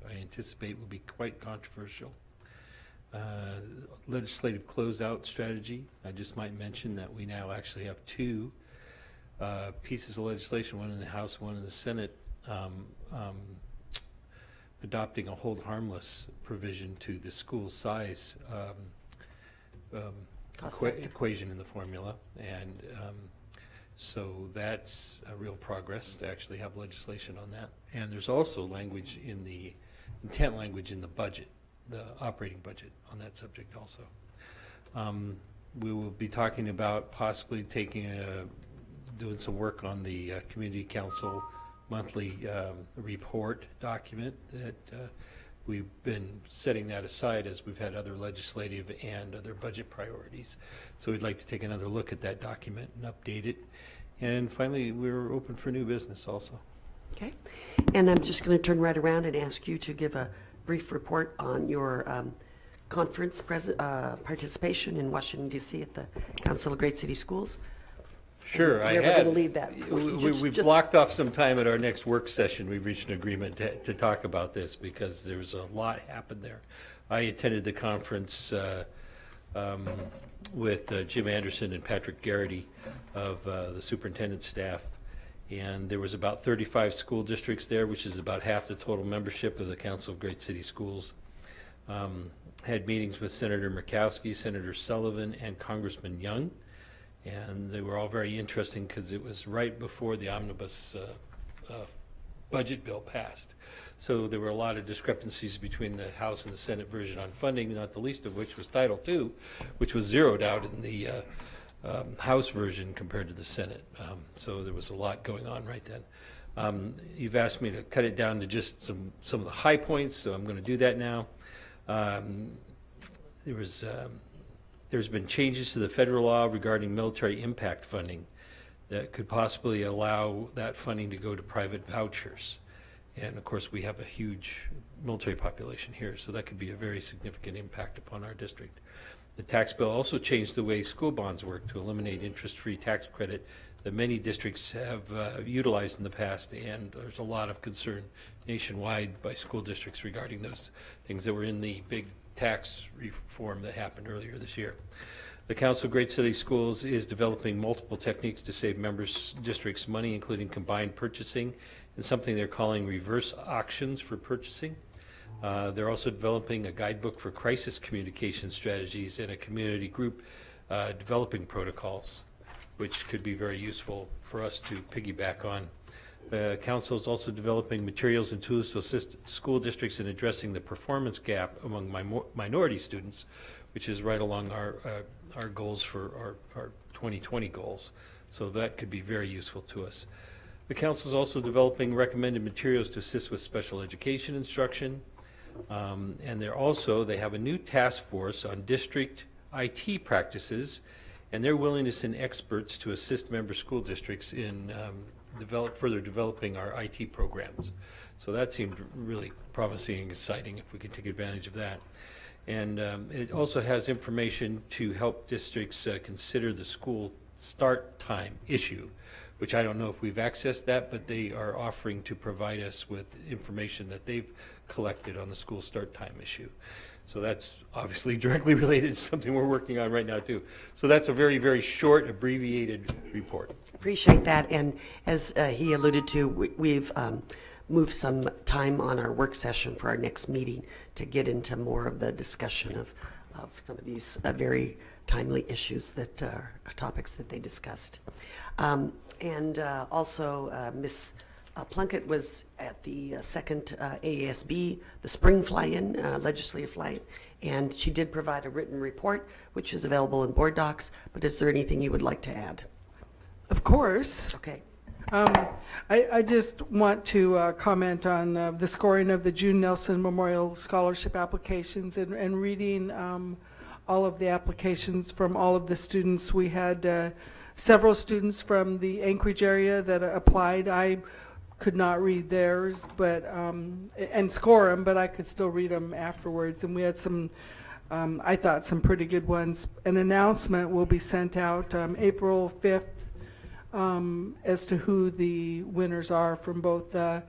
I anticipate will be quite controversial. Legislative closeout strategy. I just might mention that we now actually have 2 pieces of legislation, one in the House, one in the Senate, adopting a hold harmless provision to the school size equation in the formula, and so that's a real progress to actually have legislation on that. And there's also language in the intent language in the budget, the operating budget, on that subject also. We will be talking about possibly doing some work on the community council monthly report document that we've been setting that aside as we've had other legislative and other budget priorities. So we'd like to take another look at that document and update it. And finally, we're open for new business also. Okay. And I'm just going to turn right around and ask you to give a brief report on your conference participation in Washington, D.C. at the Council of Great City Schools. Sure, I had. We're going to lead that. We've blocked off some time at our next work session. We've reached an agreement to talk about this because there's a lot happened there. I attended the conference with Jim Anderson and Patrick Garrity of the superintendent staff, and there was about 35 school districts there, which is about half the total membership of the Council of Great City Schools. Had meetings with Senator Murkowski, Senator Sullivan, and Congressman Young. And they were all very interesting because it was right before the omnibus budget bill passed. So there were a lot of discrepancies between the House and the Senate version on funding, not the least of which was Title II, which was zeroed out in the House version compared to the Senate. So there was a lot going on right then. You've asked me to cut it down to just some of the high points, so I'm going to do that now. There was There's been changes to the federal law regarding military impact funding that could possibly allow that funding to go to private vouchers. And of course, we have a huge military population here, so that could be a very significant impact upon our district. The tax bill also changed the way school bonds work to eliminate interest-free tax credit that many districts have utilized in the past, and there's a lot of concern nationwide by school districts regarding those things that were in the big tax reform that happened earlier this year. The Council of Great City Schools is developing multiple techniques to save members' districts money, including combined purchasing and something they're calling reverse auctions for purchasing. They're also developing a guidebook for crisis communication strategies and a community group developing protocols, which could be very useful for us to piggyback on. The Council is also developing materials and tools to assist school districts in addressing the performance gap among minority students, which is right along our goals for our 2020 goals. So that could be very useful to us. The Council is also developing recommended materials to assist with special education instruction. And they have a new task force on district IT practices and their willingness and experts to assist member school districts in further developing our IT programs. So that seemed really promising and exciting if we could take advantage of that. And it also has information to help districts consider the school start time issue, which I don't know if we've accessed that, but they are offering to provide us with information that they've collected on the school start time issue. So that's obviously directly related to something we're working on right now too. So that's a very, very short, abbreviated report. Appreciate that. And as he alluded to, we've moved some time on our work session for our next meeting to get into more of the discussion of some of these very timely issues that are topics that they discussed. Also, Ms. Plunkett was at the second AASB, the spring fly-in, legislative fly-in, and she did provide a written report, which is available in board docs, but is there anything you would like to add? Of course. Okay. I just want to comment on the scoring of the June Nelson Memorial Scholarship applications and reading all of the applications from all of the students. We had several students from the Anchorage area that applied. I could not read theirs, but and score them, but I could still read them afterwards. And we had some, I thought, some pretty good ones. An announcement will be sent out April 5th as to who the winners are from both the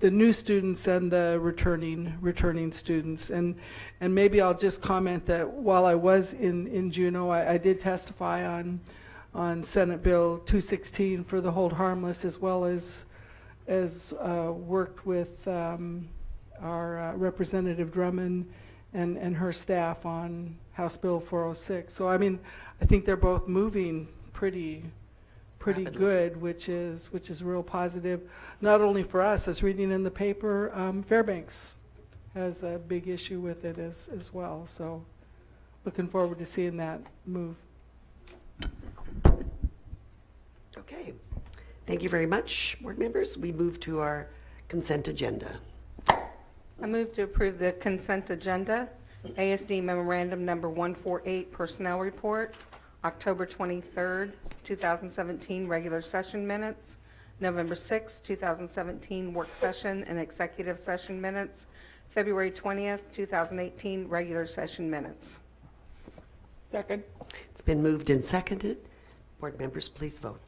new students and the returning students. And maybe I'll just comment that while I was in Juneau, I did testify on Senate Bill 216 for the hold harmless, as well as worked with our Representative Drummond and her staff on House Bill 406. So I mean, I think they're both moving pretty good, which is real positive, not only for us. As reading in the paper, Fairbanks has a big issue with it as well. So looking forward to seeing that move. Okay, thank you very much, board members. We move to our consent agenda. I move to approve the consent agenda. ASD Memorandum Number 148 Personnel Report, October 23rd, 2017 Regular Session Minutes, November 6th, 2017 Work Session and Executive Session Minutes, February 20th, 2018 Regular Session Minutes. Second. It's been moved and seconded. Board members, please vote.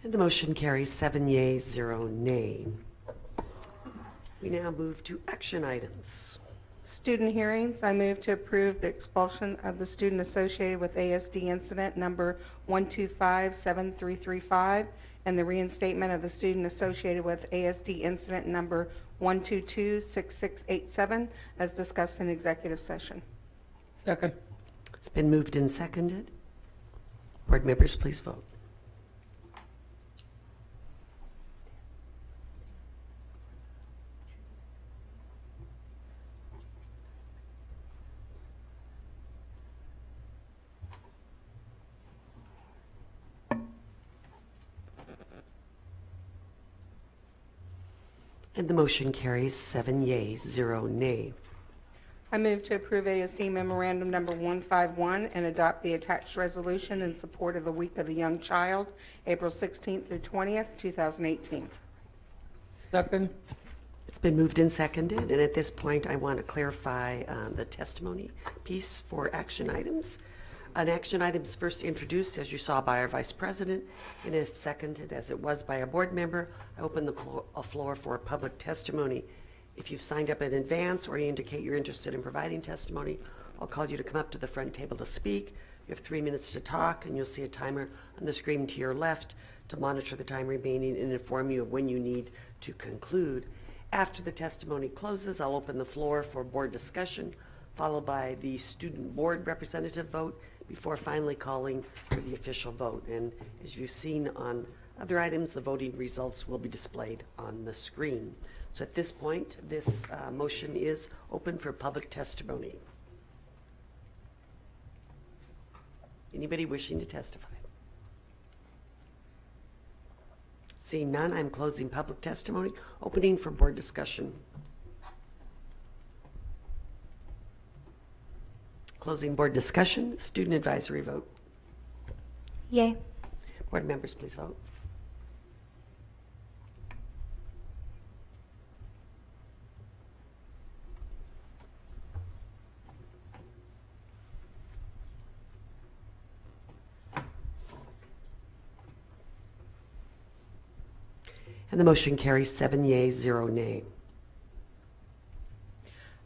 And the motion carries 7 yeas, 0 nay. We now move to action items. Student hearings. I move to approve the expulsion of the student associated with ASD incident number 1257335 and the reinstatement of the student associated with ASD incident number 1226687 as discussed in executive session. Second. It's been moved and seconded. Board members, please vote. And the motion carries 7 yeas, 0 nay. I move to approve ASD Memorandum Number 151 and adopt the attached resolution in support of the Week of the Young Child, April 16th through 20th, 2018. Second. It's been moved and seconded, and at this point, I want to clarify the testimony piece for action items. An action item is first introduced, as you saw, by our Vice President, and if seconded, as it was by a board member, I open the floor for public testimony. If you've signed up in advance or you indicate you're interested in providing testimony, I'll call you to come up to the front table to speak. You have 3 minutes to talk, and you'll see a timer on the screen to your left to monitor the time remaining and inform you of when you need to conclude. After the testimony closes, I'll open the floor for board discussion, followed by the student board representative vote, before finally calling for the official vote. And as you've seen on other items, the voting results will be displayed on the screen. So at this point, this motion is open for public testimony. Anybody wishing to testify? Seeing none, I'm closing public testimony, opening for board discussion. Closing board discussion, student advisory vote. Yay. Board members, please vote. And the motion carries 7 yeas, 0 nay.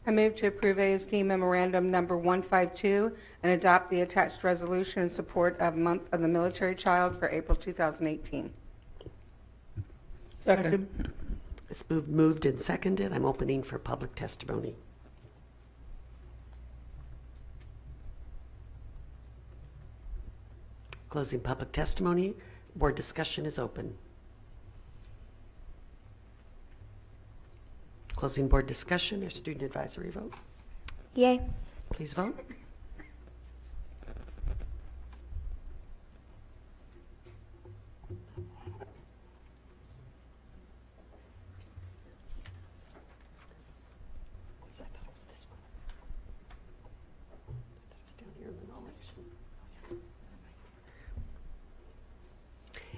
I move to approve ASD Memorandum Number 152 and adopt the attached resolution in support of Month of the Military Child for April 2018. Second. It's moved and seconded. I'm opening for public testimony. Closing public testimony. Board discussion is open. Closing board discussion or student advisory vote. Yay. Please vote.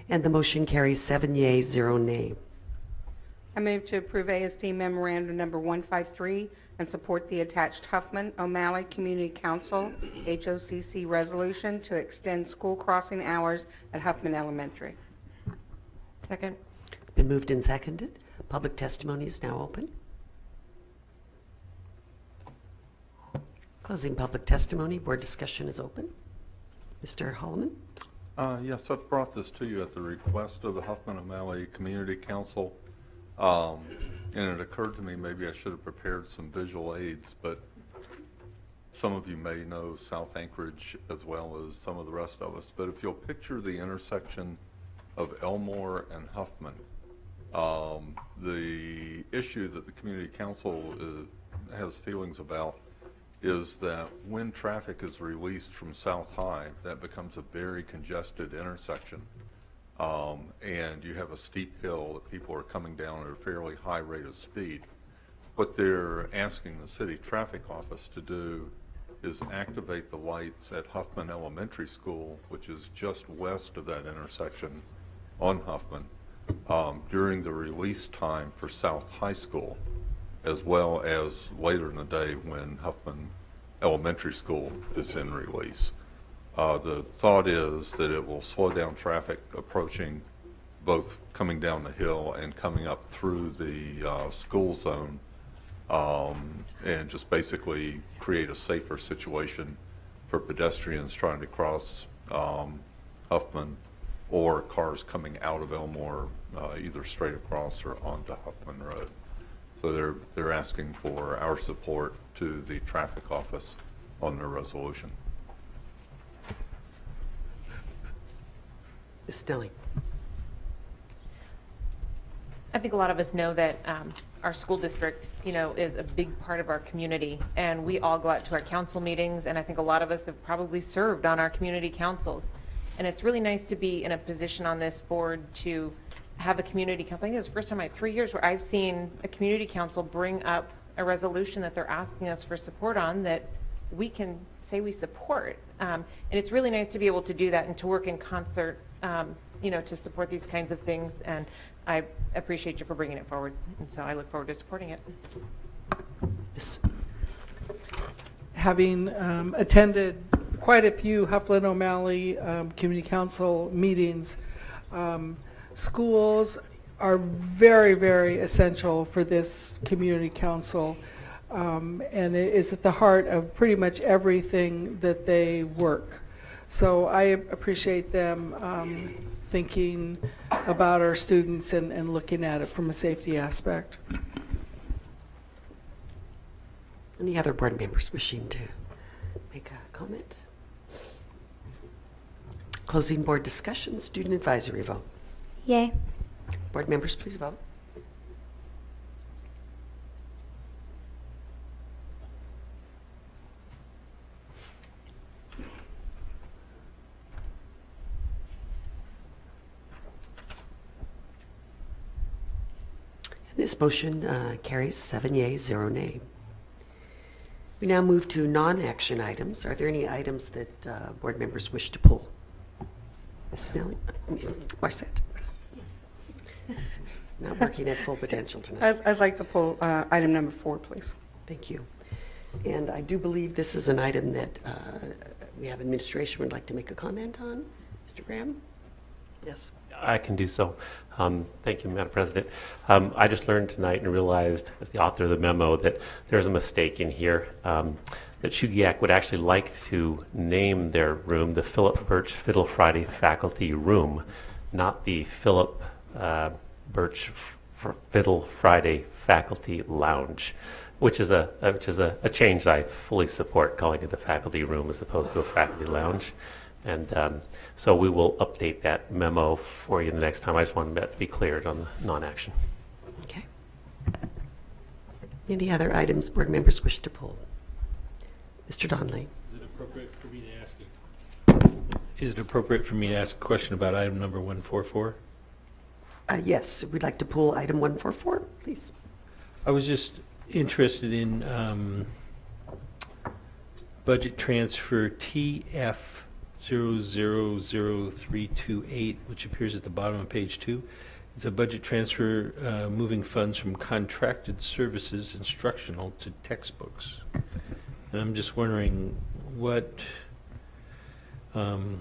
And the motion carries 7 yeas, 0 nay. I move to approve ASD Memorandum Number 153 and support the attached Huffman O'Malley Community Council HOCC resolution to extend school crossing hours at Huffman Elementary. Second. It's been moved and seconded. Public testimony is now open. Closing public testimony. Board discussion is open. Mr. Holleman? Yes, I've brought this to you at the request of the Huffman O'Malley Community Council. And it occurred to me maybe I should have prepared some visual aids, but some of you may know South Anchorage as well as some of the rest of us. But if you'll picture the intersection of Elmore and Huffman, the issue that the Community Council has feelings about is that when traffic is released from South High, that becomes a very congested intersection. And you have a steep hill that people are coming down at a fairly high rate of speed. What they're asking the city traffic office to do is activate the lights at Huffman Elementary School, which is just west of that intersection on Huffman, during the release time for South High School, as well as later in the day when Huffman Elementary School is in release. The thought is that it will slow down traffic approaching, both coming down the hill and coming up through the school zone, and just basically create a safer situation for pedestrians trying to cross Huffman or cars coming out of Elmore, either straight across or onto Huffman Road. So they're asking for our support to the traffic office on their resolution. Ms. Snelling. I think a lot of us know that our school district, is a big part of our community, and we all go out to our council meetings, and I think a lot of us have probably served on our community councils. And it's really nice to be in a position on this board to have a community council. I think it's the first time in 3 years where I've seen a community council bring up a resolution that they're asking us for support on that we can say we support. And it's really nice to be able to do that and to work in concert, you know, to support these kinds of things. And I appreciate you for bringing it forward. And so I look forward to supporting it. Having attended quite a few Hufflin O'Malley Community Council meetings, schools are very, very essential for this community council, and it is at the heart of pretty much everything that they work. So I appreciate them thinking about our students and looking at it from a safety aspect. Any other board members wishing to make a comment? Closing board discussion, student advisory vote. Yay. Board members, please vote. And this motion carries 7 yea, 0 nay. We now move to non-action items. Are there any items that board members wish to pull? Ms. Snelling? Ms. Marsett? Yes. Not working at full potential tonight. I'd like to pull item number 4, please. Thank you. And I do believe this is an item that we have administration would like to make a comment on. Mr. Graham? Yes. I can do so. Thank you, Madam President. I just learned tonight and realized, as the author of the memo, that there's a mistake in here. That Shugiak would actually like to name their room the Philip Birch Fiddle Friday Faculty Room, not the Philip Birch Fiddle Friday Faculty Lounge, which is a change I fully support, calling it the faculty room as opposed to a faculty lounge. And so we will update that memo for you the next time. I just wanted that to be cleared on the non-action. Okay. Any other items board members wish to pull? Mr. Donley. Is it appropriate for me to ask Is it appropriate for me to ask a question about item number 144? Yes, we'd like to pull item 144, please. I was just interested in budget transfer TF 000328, which appears at the bottom of page 2. It's a budget transfer moving funds from contracted services instructional to textbooks. And I'm just wondering what, it's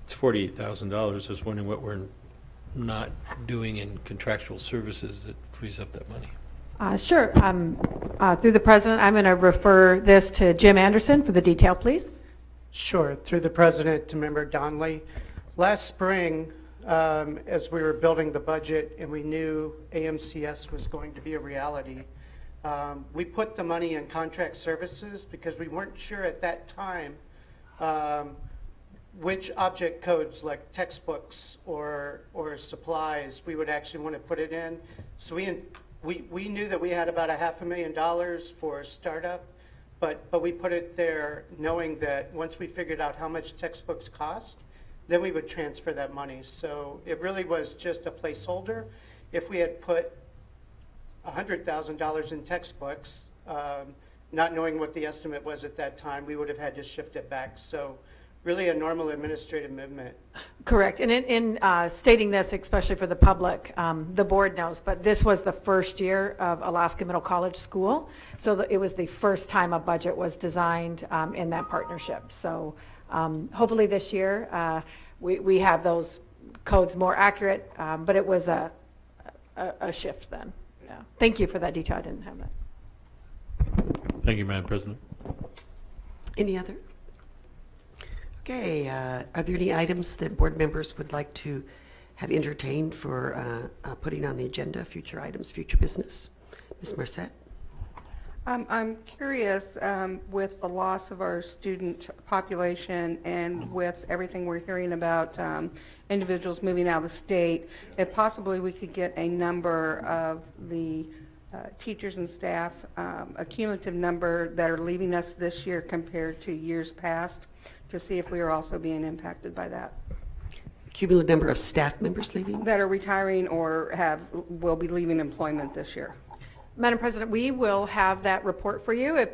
$48,000. I was wondering what we're not doing in contractual services that frees up that money. Sure. Through the president, I'm going to refer this to Jim Anderson for the detail, please. Sure. Through the president to Member Donley. Last spring, as we were building the budget and we knew AMCS was going to be a reality, we put the money in contract services because we weren't sure at that time which object codes like textbooks or supplies we would actually want to put it in. So we knew that we had about $500,000 for startup, but we put it there knowing that once we figured out how much textbooks cost, then we would transfer that money. So it really was just a placeholder. If we had put $100,000 in textbooks, not knowing what the estimate was at that time, we would have had to shift it back. So really a normal administrative movement. Correct. And in stating this, especially for the public, the board knows, but this was the first year of Alaska Middle College School. So it was the first time a budget was designed in that partnership. So hopefully this year we have those codes more accurate, but it was a shift then. Yeah. Thank you for that detail. I didn't have that. Thank you, Madam President. Any other? Okay, are there any items that board members would like to have entertained for putting on the agenda, future items, future business? Ms. Marsett? I'm curious, with the loss of our student population and with everything we're hearing about individuals moving out of the state, if possibly we could get a number of the teachers and staff, a cumulative number that are leaving us this year compared to years past, to see if we are also being impacted by that. Cumulative number of staff members leaving? That are retiring or will be leaving employment this year. Madam President, we will have that report for you if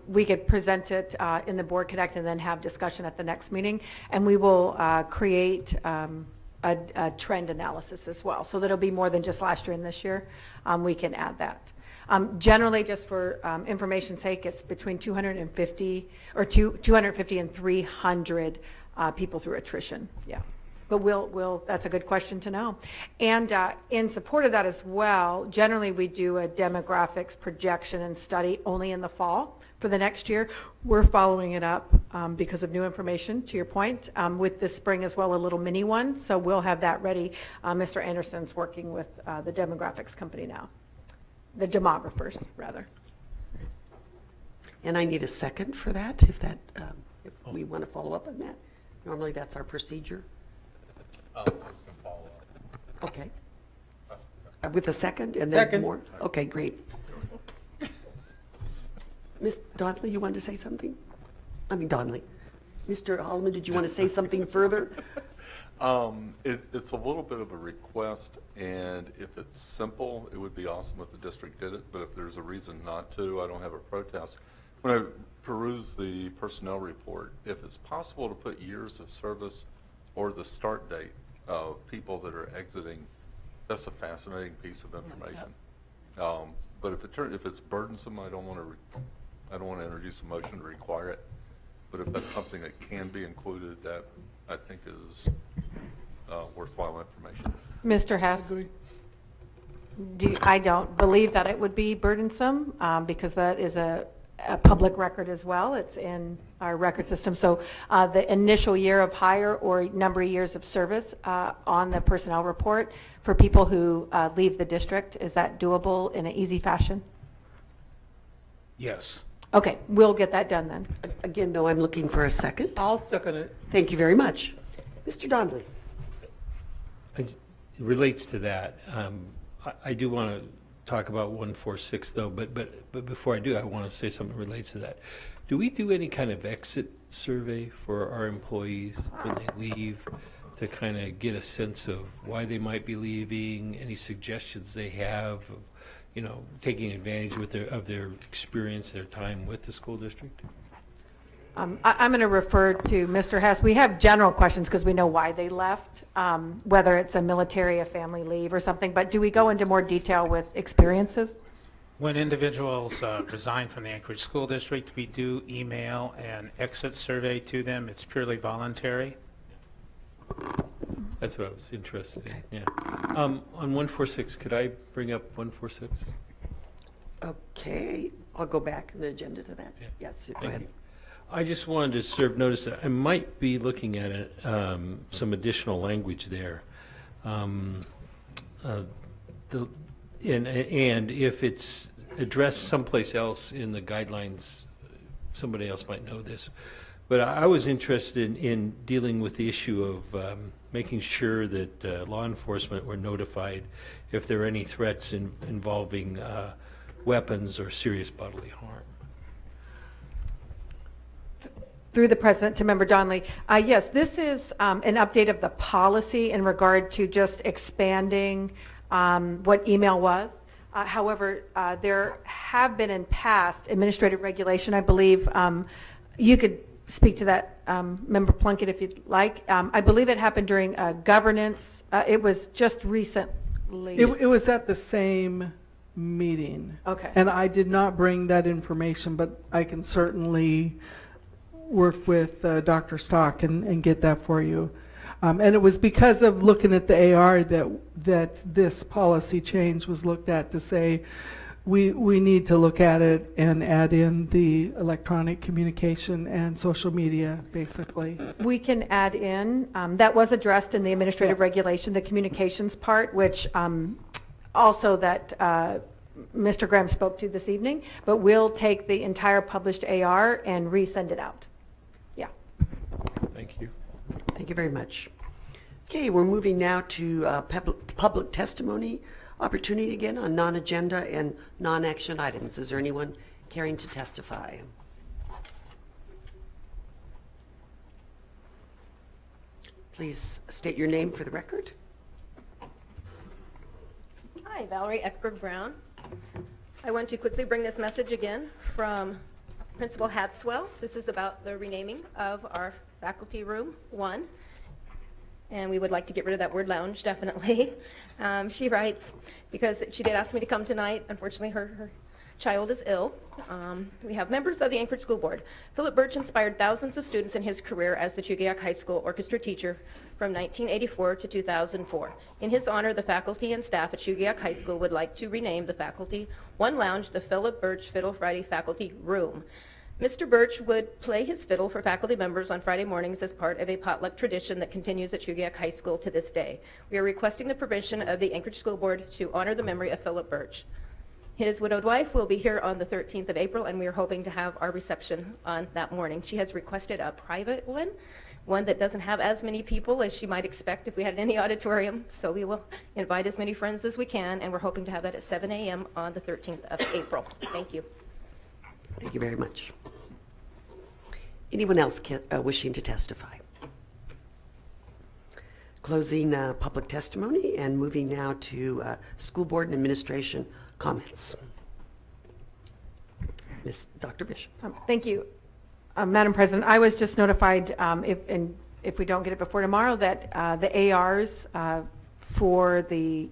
we could present it in the Board Connect and then have discussion at the next meeting. And we will create a trend analysis as well, so that it'll be more than just last year and this year. We can add that. Generally, just for information's sake, it's between 250 and 300 people through attrition. Yeah. But that's a good question to know. And in support of that as well, generally we do a demographics projection and study only in the fall for the next year. We're following it up because of new information, to your point, with this spring as well, a little mini one. So we'll have that ready. Mr. Anderson's working with the demographics company now, the demographers, rather. And I need a second for that, if we want to follow up on that. Normally that's our procedure. Okay. With a second and then Second. more? Okay, great. Ms. Donley, you wanted to say something? I mean Donley. Mr. Holleman, did you want to say something further? It's a little bit of a request, and if it's simple, it would be awesome if the district did it, but if there's a reason not to, I don't have a protest. When I peruse the personnel report, if it's possible to put years of service or the start date of people that are exiting, that's a fascinating piece of information. But if it's burdensome, I don't want to introduce a motion to require it. But if that's something that can be included, that I think is worthwhile information. Mr. Hess? I don't believe that it would be burdensome because that is a public record as well. It's in our record system. So the initial year of hire or number of years of service on the personnel report for people who leave the district, is that doable in an easy fashion? Yes. Okay, we'll get that done then. Again, though, I'm looking for a second. I'll second it. Thank you very much. Mr. Donley. It relates to that. I do want to talk about 146 though, but before I do, I want to say something that relates to that. Do we do any kind of exit survey for our employees when they leave to kind of get a sense of why they might be leaving, any suggestions they have, of, you know, taking advantage of their experience, their time with the school district? I'm going to refer to Mr. Hess. We have general questions because we know why they left, whether it's a military, a family leave or something, but do we go into more detail with experiences? When individuals resign from the Anchorage School District, we do email an exit survey to them. It's purely voluntary. That's what I was interested in, yeah. On 146, could I bring up 146? Okay, I'll go back in the agenda to that. Yeah. Yes, go Thank ahead. you. I just wanted to serve notice that I might be looking at it, some additional language there. And if it's addressed someplace else in the guidelines, somebody else might know this. But I was interested in dealing with the issue of making sure that law enforcement were notified if there are any threats involving weapons or serious bodily harm. Through the President to Member Donley. Yes, this is an update of the policy in regard to just expanding what email was. However, there have been in past administrative regulation, I believe. You could speak to that, Member Plunkett, if you'd like. I believe it happened during governance. It was just recently. It was at the same meeting. Okay. And I did not bring that information, but I can certainly work with Dr. Stock and get that for you. And it was because of looking at the AR that this policy change was looked at to say we need to look at it and add in the electronic communication and social media, basically. We can add in, that was addressed in the administrative regulation, the communications part, which also that Mr. Graham spoke to this evening, but we'll take the entire published AR and resend it out. Yeah. Thank you. Thank you very much. Okay, we're moving now to public testimony opportunity again on non-agenda and non-action items. Is there anyone caring to testify? Please state your name for the record. Hi, Valerie Eckberg-Brown. I want to quickly bring this message again from Principal Hatswell. This is about the renaming of our faculty room 1. And we would like to get rid of that word lounge, definitely. She writes, because she did ask me to come tonight. Unfortunately, her child is ill. We have members of the Anchorage School Board. Philip Birch inspired thousands of students in his career as the Chugiak High School orchestra teacher from 1984 to 2004. In his honor, the faculty and staff at Chugiak High School would like to rename the Faculty 1 Lounge the Philip Birch Fiddle Friday Faculty Room. Mr. Birch would play his fiddle for faculty members on Friday mornings as part of a potluck tradition that continues at Chugiak High School to this day. We are requesting the permission of the Anchorage School Board to honor the memory of Philip Birch. His widowed wife will be here on the 13th of April, and we are hoping to have our reception on that morning. She has requested a private one that doesn't have as many people as she might expect if we had it in the auditorium. So we will invite as many friends as we can, and we're hoping to have that at 7 a.m. on the 13th of April. Thank you. Thank you very much. Anyone else wishing to testify? Closing public testimony and moving now to school board and administration comments. Dr. Bishop. Thank you. Madam President, I was just notified, if we don't get it before tomorrow, that the ARs for the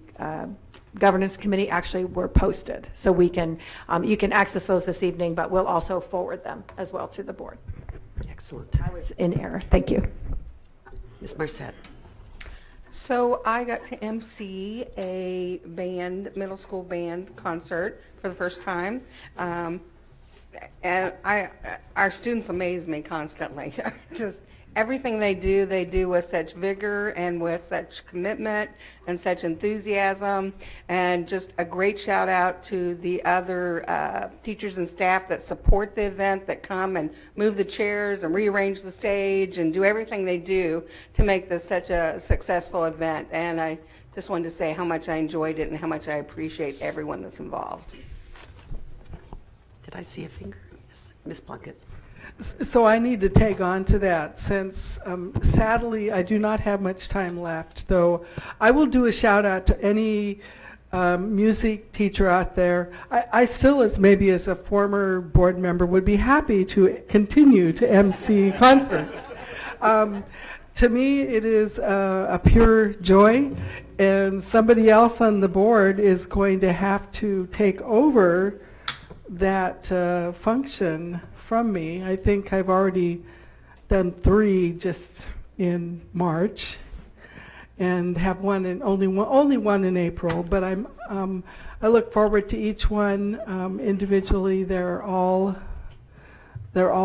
governance committee actually were posted. So we can, you can access those this evening, but we'll also forward them as well to the board. Excellent. I was in error. Thank you. Ms. Marsett. So I got to MC a middle school band concert for the first time. And our students amaze me constantly. Just everything they do with such vigor and with such commitment and such enthusiasm. And just a great shout out to the other teachers and staff that support the event, that come and move the chairs and rearrange the stage and do everything they do to make this such a successful event. And I just wanted to say how much I enjoyed it and how much I appreciate everyone that's involved. Did I see a finger? Yes, Ms. Plunkett. So I need to tag on to that since sadly I do not have much time left, though I will do a shout out to any music teacher out there. I still, as a former board member, would be happy to continue to MC concerts. To me, it is a pure joy, and somebody else on the board is going to have to take over that function from me. I think I've already done 3 just in March, and have only one in April. But I look forward to each one individually. They're all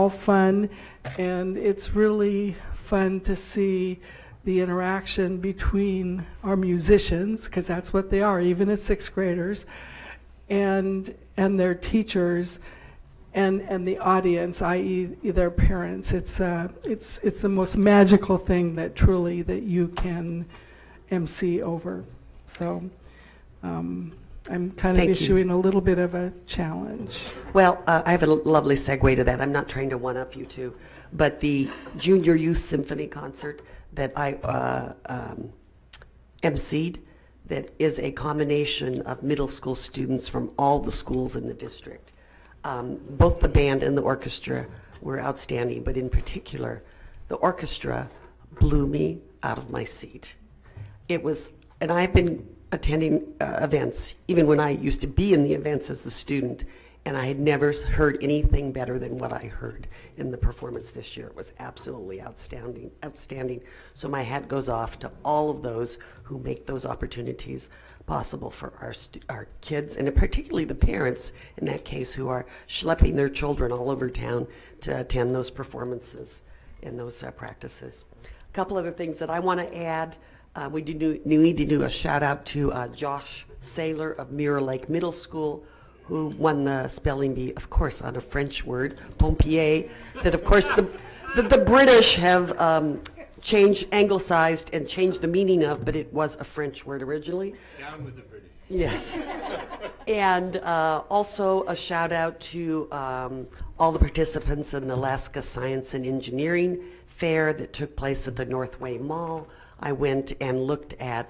fun, and it's really fun to see the interaction between our musicians, because that's what they are, even as 6th graders, and their teachers, and the audience, i.e. their parents. It's the most magical thing that you can MC over. So I'm kind of issuing a little bit of a challenge. Well, I have a lovely segue to that. I'm not trying to one-up you two, but the Junior Youth Symphony concert that I emceed, that is a combination of middle school students from all the schools in the district. Both the band and the orchestra were outstanding, but in particular, the orchestra blew me out of my seat. It was, and I've been attending events, even when I used to be in the events as a student, and I had never heard anything better than what I heard in the performance this year. It was absolutely outstanding. So my hat goes off to all of those who make those opportunities possible for our kids, and particularly the parents in that case, who are schlepping their children all over town to attend those performances and those practices. A couple other things that I want to add. We need to do a shout out to Josh Saylor of Mirror Lake Middle School, who won the spelling bee, of course, on a French word, pompier, that of course the British have changed, anglicized, and changed the meaning of, but it was a French word originally. Down with the British. Yes. And also a shout out to all the participants in the Alaska Science and Engineering fair that took place at the Northway Mall. I went and looked at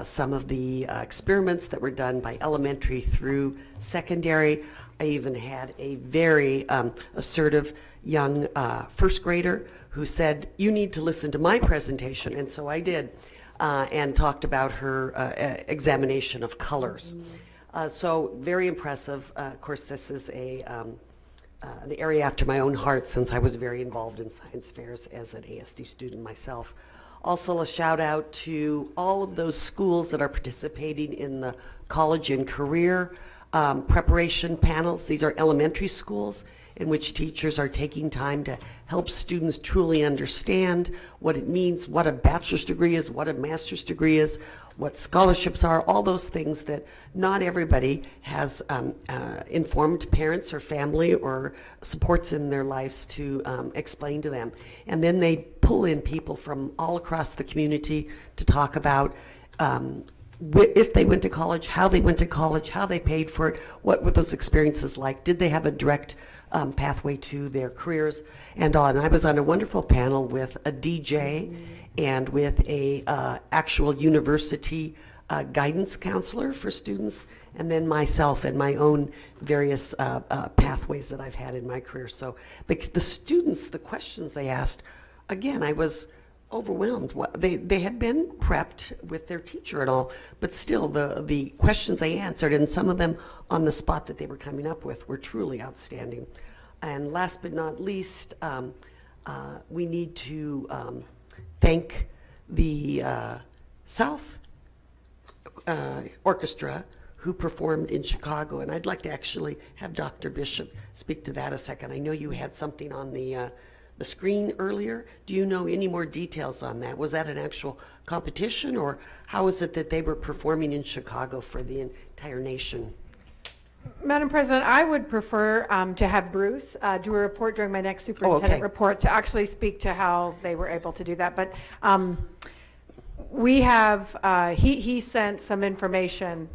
some of the experiments that were done by elementary through secondary. I even had a very assertive young first grader who said, "You need to listen to my presentation," and so I did, and talked about her examination of colors. So very impressive. Of course, this is an area after my own heart, since I was very involved in science fairs as an ASD student myself. Also, a shout out to all of those schools that are participating in the college and career preparation panels. These are elementary schools in which teachers are taking time to help students truly understand what it means, what a bachelor's degree is, what a master's degree is, what scholarships are, all those things that not everybody has informed parents or family or supports in their lives to explain to them. And then they pull in people from all across the community to talk about if they went to college, how they went to college, how they paid for it, what were those experiences like, did they have a direct pathway to their careers, and on. I was on a wonderful panel with a DJ and with a actual university guidance counselor for students, and then myself and my own various pathways that I've had in my career. So the students, the questions they asked, again, I was overwhelmed. They had been prepped with their teacher and all, but still the questions they answered, and some of them on the spot that they were coming up with, were truly outstanding. And last but not least, we need to thank the South Orchestra who performed in Chicago, and I'd like to actually have Dr. Bishop speak to that a second. I know you had something on the screen earlier. Do you know any more details on that? Was that an actual competition, or how is it that they were performing in Chicago for the entire nation? Madam President, I would prefer to have Bruce do a report during my next superintendent report to actually speak to how they were able to do that. But we have, he sent some information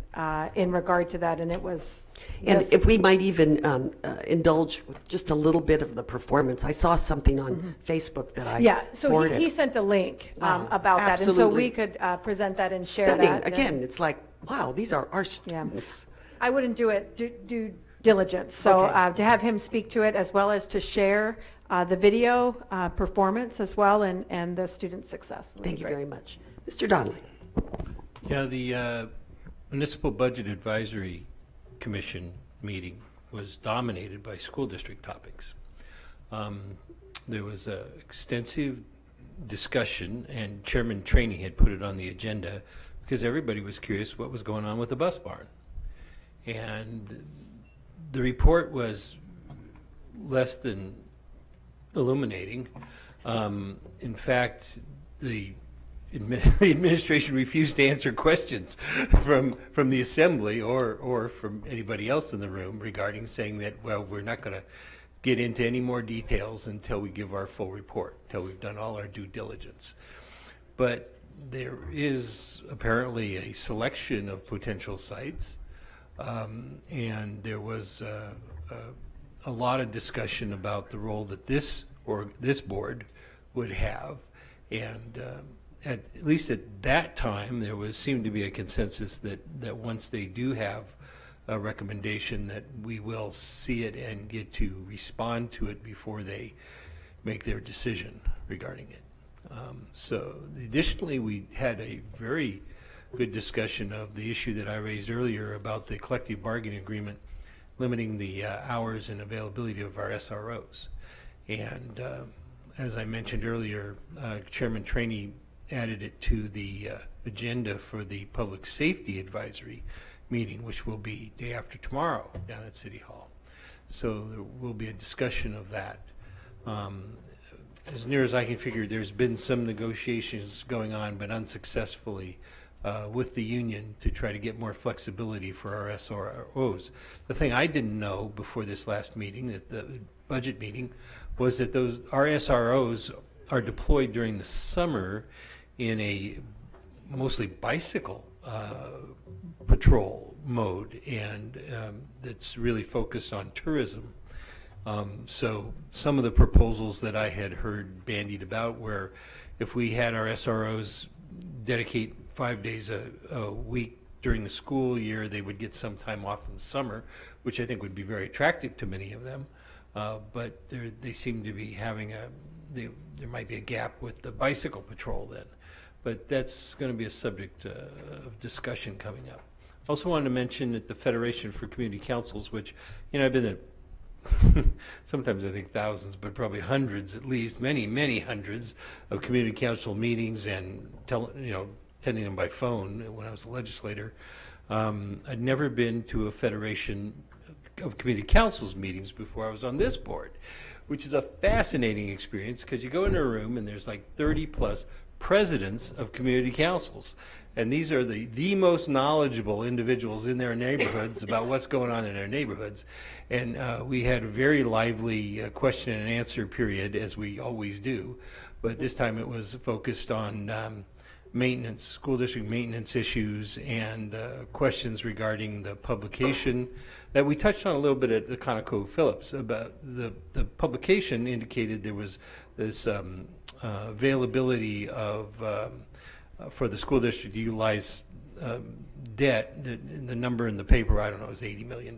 in regard to that, and it was. And if we might even indulge with just a little bit of the performance. I saw something on Facebook that I forwarded. He sent a link about that, and so we could present that and share Stunning. that. Again, it's like, wow, these are our students. I wouldn't do it due diligence, so to have him speak to it, as well as to share the video performance as well, and the student success. Thank you very much. Mr. Donley. Yeah, the Municipal Budget Advisory Commission meeting was dominated by school district topics. There was an extensive discussion, and Chairman Trainee had put it on the agenda because everybody was curious what was going on with the bus barn. And the report was less than illuminating. In fact, the administration refused to answer questions from the assembly or from anybody else in the room regarding, saying that, well, we're not going to get into any more details until we give our full report, until we've done all our due diligence. But there is apparently a selection of potential sites, and there was a lot of discussion about the role that this board would have, and at least at that time, there seemed to be a consensus that once they do have a recommendation, that we will see it and get to respond to it before they make their decision regarding it. So additionally, we had a very good discussion of the issue that I raised earlier about the collective bargaining agreement limiting the hours and availability of our SROs. And as I mentioned earlier, Chairman Trainee added it to the agenda for the Public Safety Advisory meeting, which will be day after tomorrow down at City Hall. So there will be a discussion of that. As near as I can figure, there's been some negotiations going on, but unsuccessfully, with the union to try to get more flexibility for our SROs. The thing I didn't know before this last meeting, at the budget meeting, was that our SROs are deployed during the summer in a mostly bicycle patrol mode, and that's really focused on tourism. So some of the proposals that I had heard bandied about where if we had our SROs dedicate 5 days a week during the school year, they would get some time off in the summer, which I think would be very attractive to many of them. But they seem to be having there might be a gap with the bicycle patrol then. But that's going to be a subject of discussion coming up. Also wanted to mention that the Federation for Community Councils, which, I've been at sometimes I think thousands, but probably hundreds at least, many hundreds of community council meetings and attending them by phone when I was a legislator. I'd never been to a Federation of Community Councils meetings before I was on this board, which is a fascinating experience because you go into a room and there's like 30 plus presidents of community councils. And these are the most knowledgeable individuals in their neighborhoods about what's going on in their neighborhoods. And we had a very lively question and answer period, as we always do. But this time it was focused on maintenance, school district maintenance issues, and questions regarding the publication that we touched on a little bit at the ConocoPhillips. About the publication indicated there was this availability of for the school district to utilize debt. The number in the paper, I don't know, is $80 million.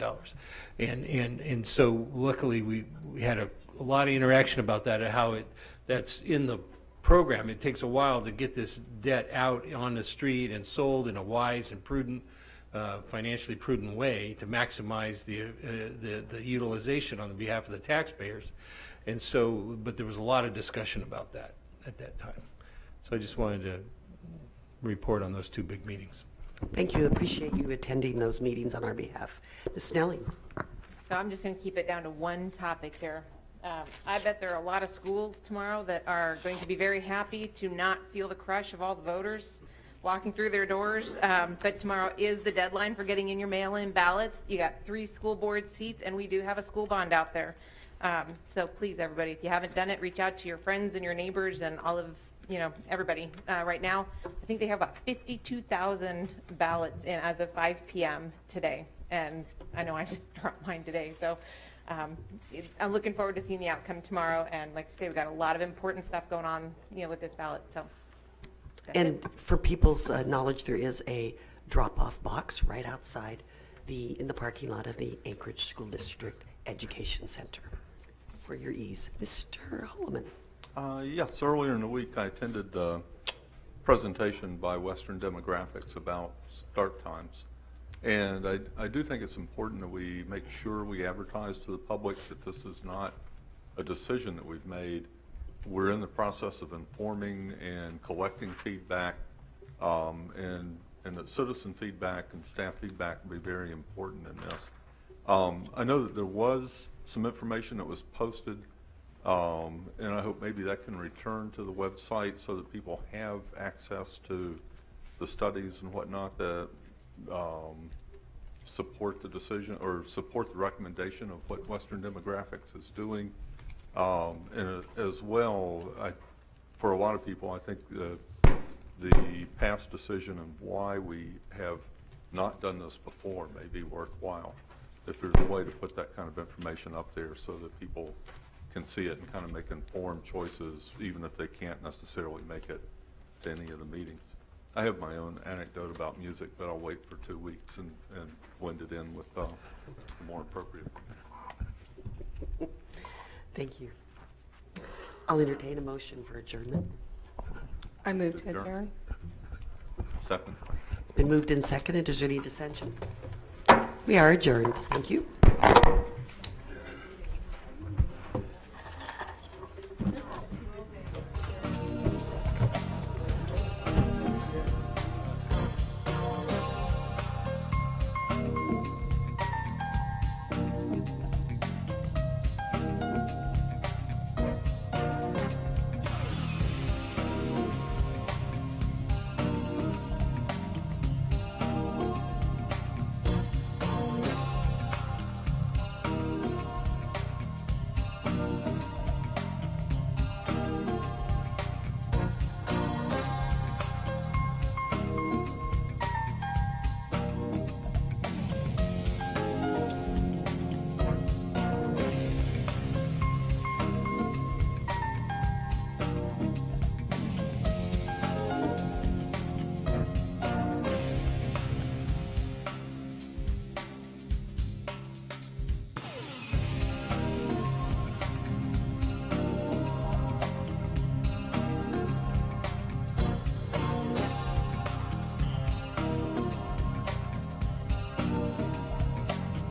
And so luckily we had a lot of interaction about that and how that's in the program. It takes a while to get this debt out on the street and sold in a wise and prudent, financially prudent way to maximize the utilization on behalf of the taxpayers. And so, but there was a lot of discussion about that at that time. So I just wanted to report on those two big meetings. Thank you. Appreciate you attending those meetings on our behalf. Ms. Snelling. So I'm just going to keep it down to one topic here. I bet there are a lot of schools tomorrow that are going to be very happy to not feel the crush of all the voters walking through their doors. But tomorrow is the deadline for getting in your mail-in ballots. You got 3 school board seats, and we do have a school bond out there. So please, everybody, if you haven't done it, reach out to your friends and your neighbors and all of everybody. Right now, I think they have about 52,000 ballots in as of 5 p.m. today. And I know I just dropped mine today. So I'm looking forward to seeing the outcome tomorrow. And like I say, we've got a lot of important stuff going on, with this ballot. So. And for people's knowledge, there is a drop-off box right outside in the parking lot of the Anchorage School District Education Center for your ease. Mr. Holleman. Yes, earlier in the week I attended a presentation by Western Demographics about start times. And I do think it's important that we make sure we advertise to the public that this is not a decision that we've made. We're in the process of informing and collecting feedback, and that citizen feedback and staff feedback will be very important in this. I know that there was some information that was posted, and I hope maybe that can return to the website so that people have access to the studies and whatnot that support the decision or support the recommendation of what Western Demographics is doing. And as well, for a lot of people, I think the past decision and why we have not done this before may be worthwhile if there's a way to put that kind of information up there so that people can see it and kind of make informed choices, even if they can't necessarily make it to any of the meetings. I have my own anecdote about music, but I'll wait for 2 weeks and blend it in with the more appropriate. Thank you. I'll entertain a motion for adjournment. I move to adjourn. Second. It's been moved and seconded. Is there any dissension? We are adjourned. Thank you.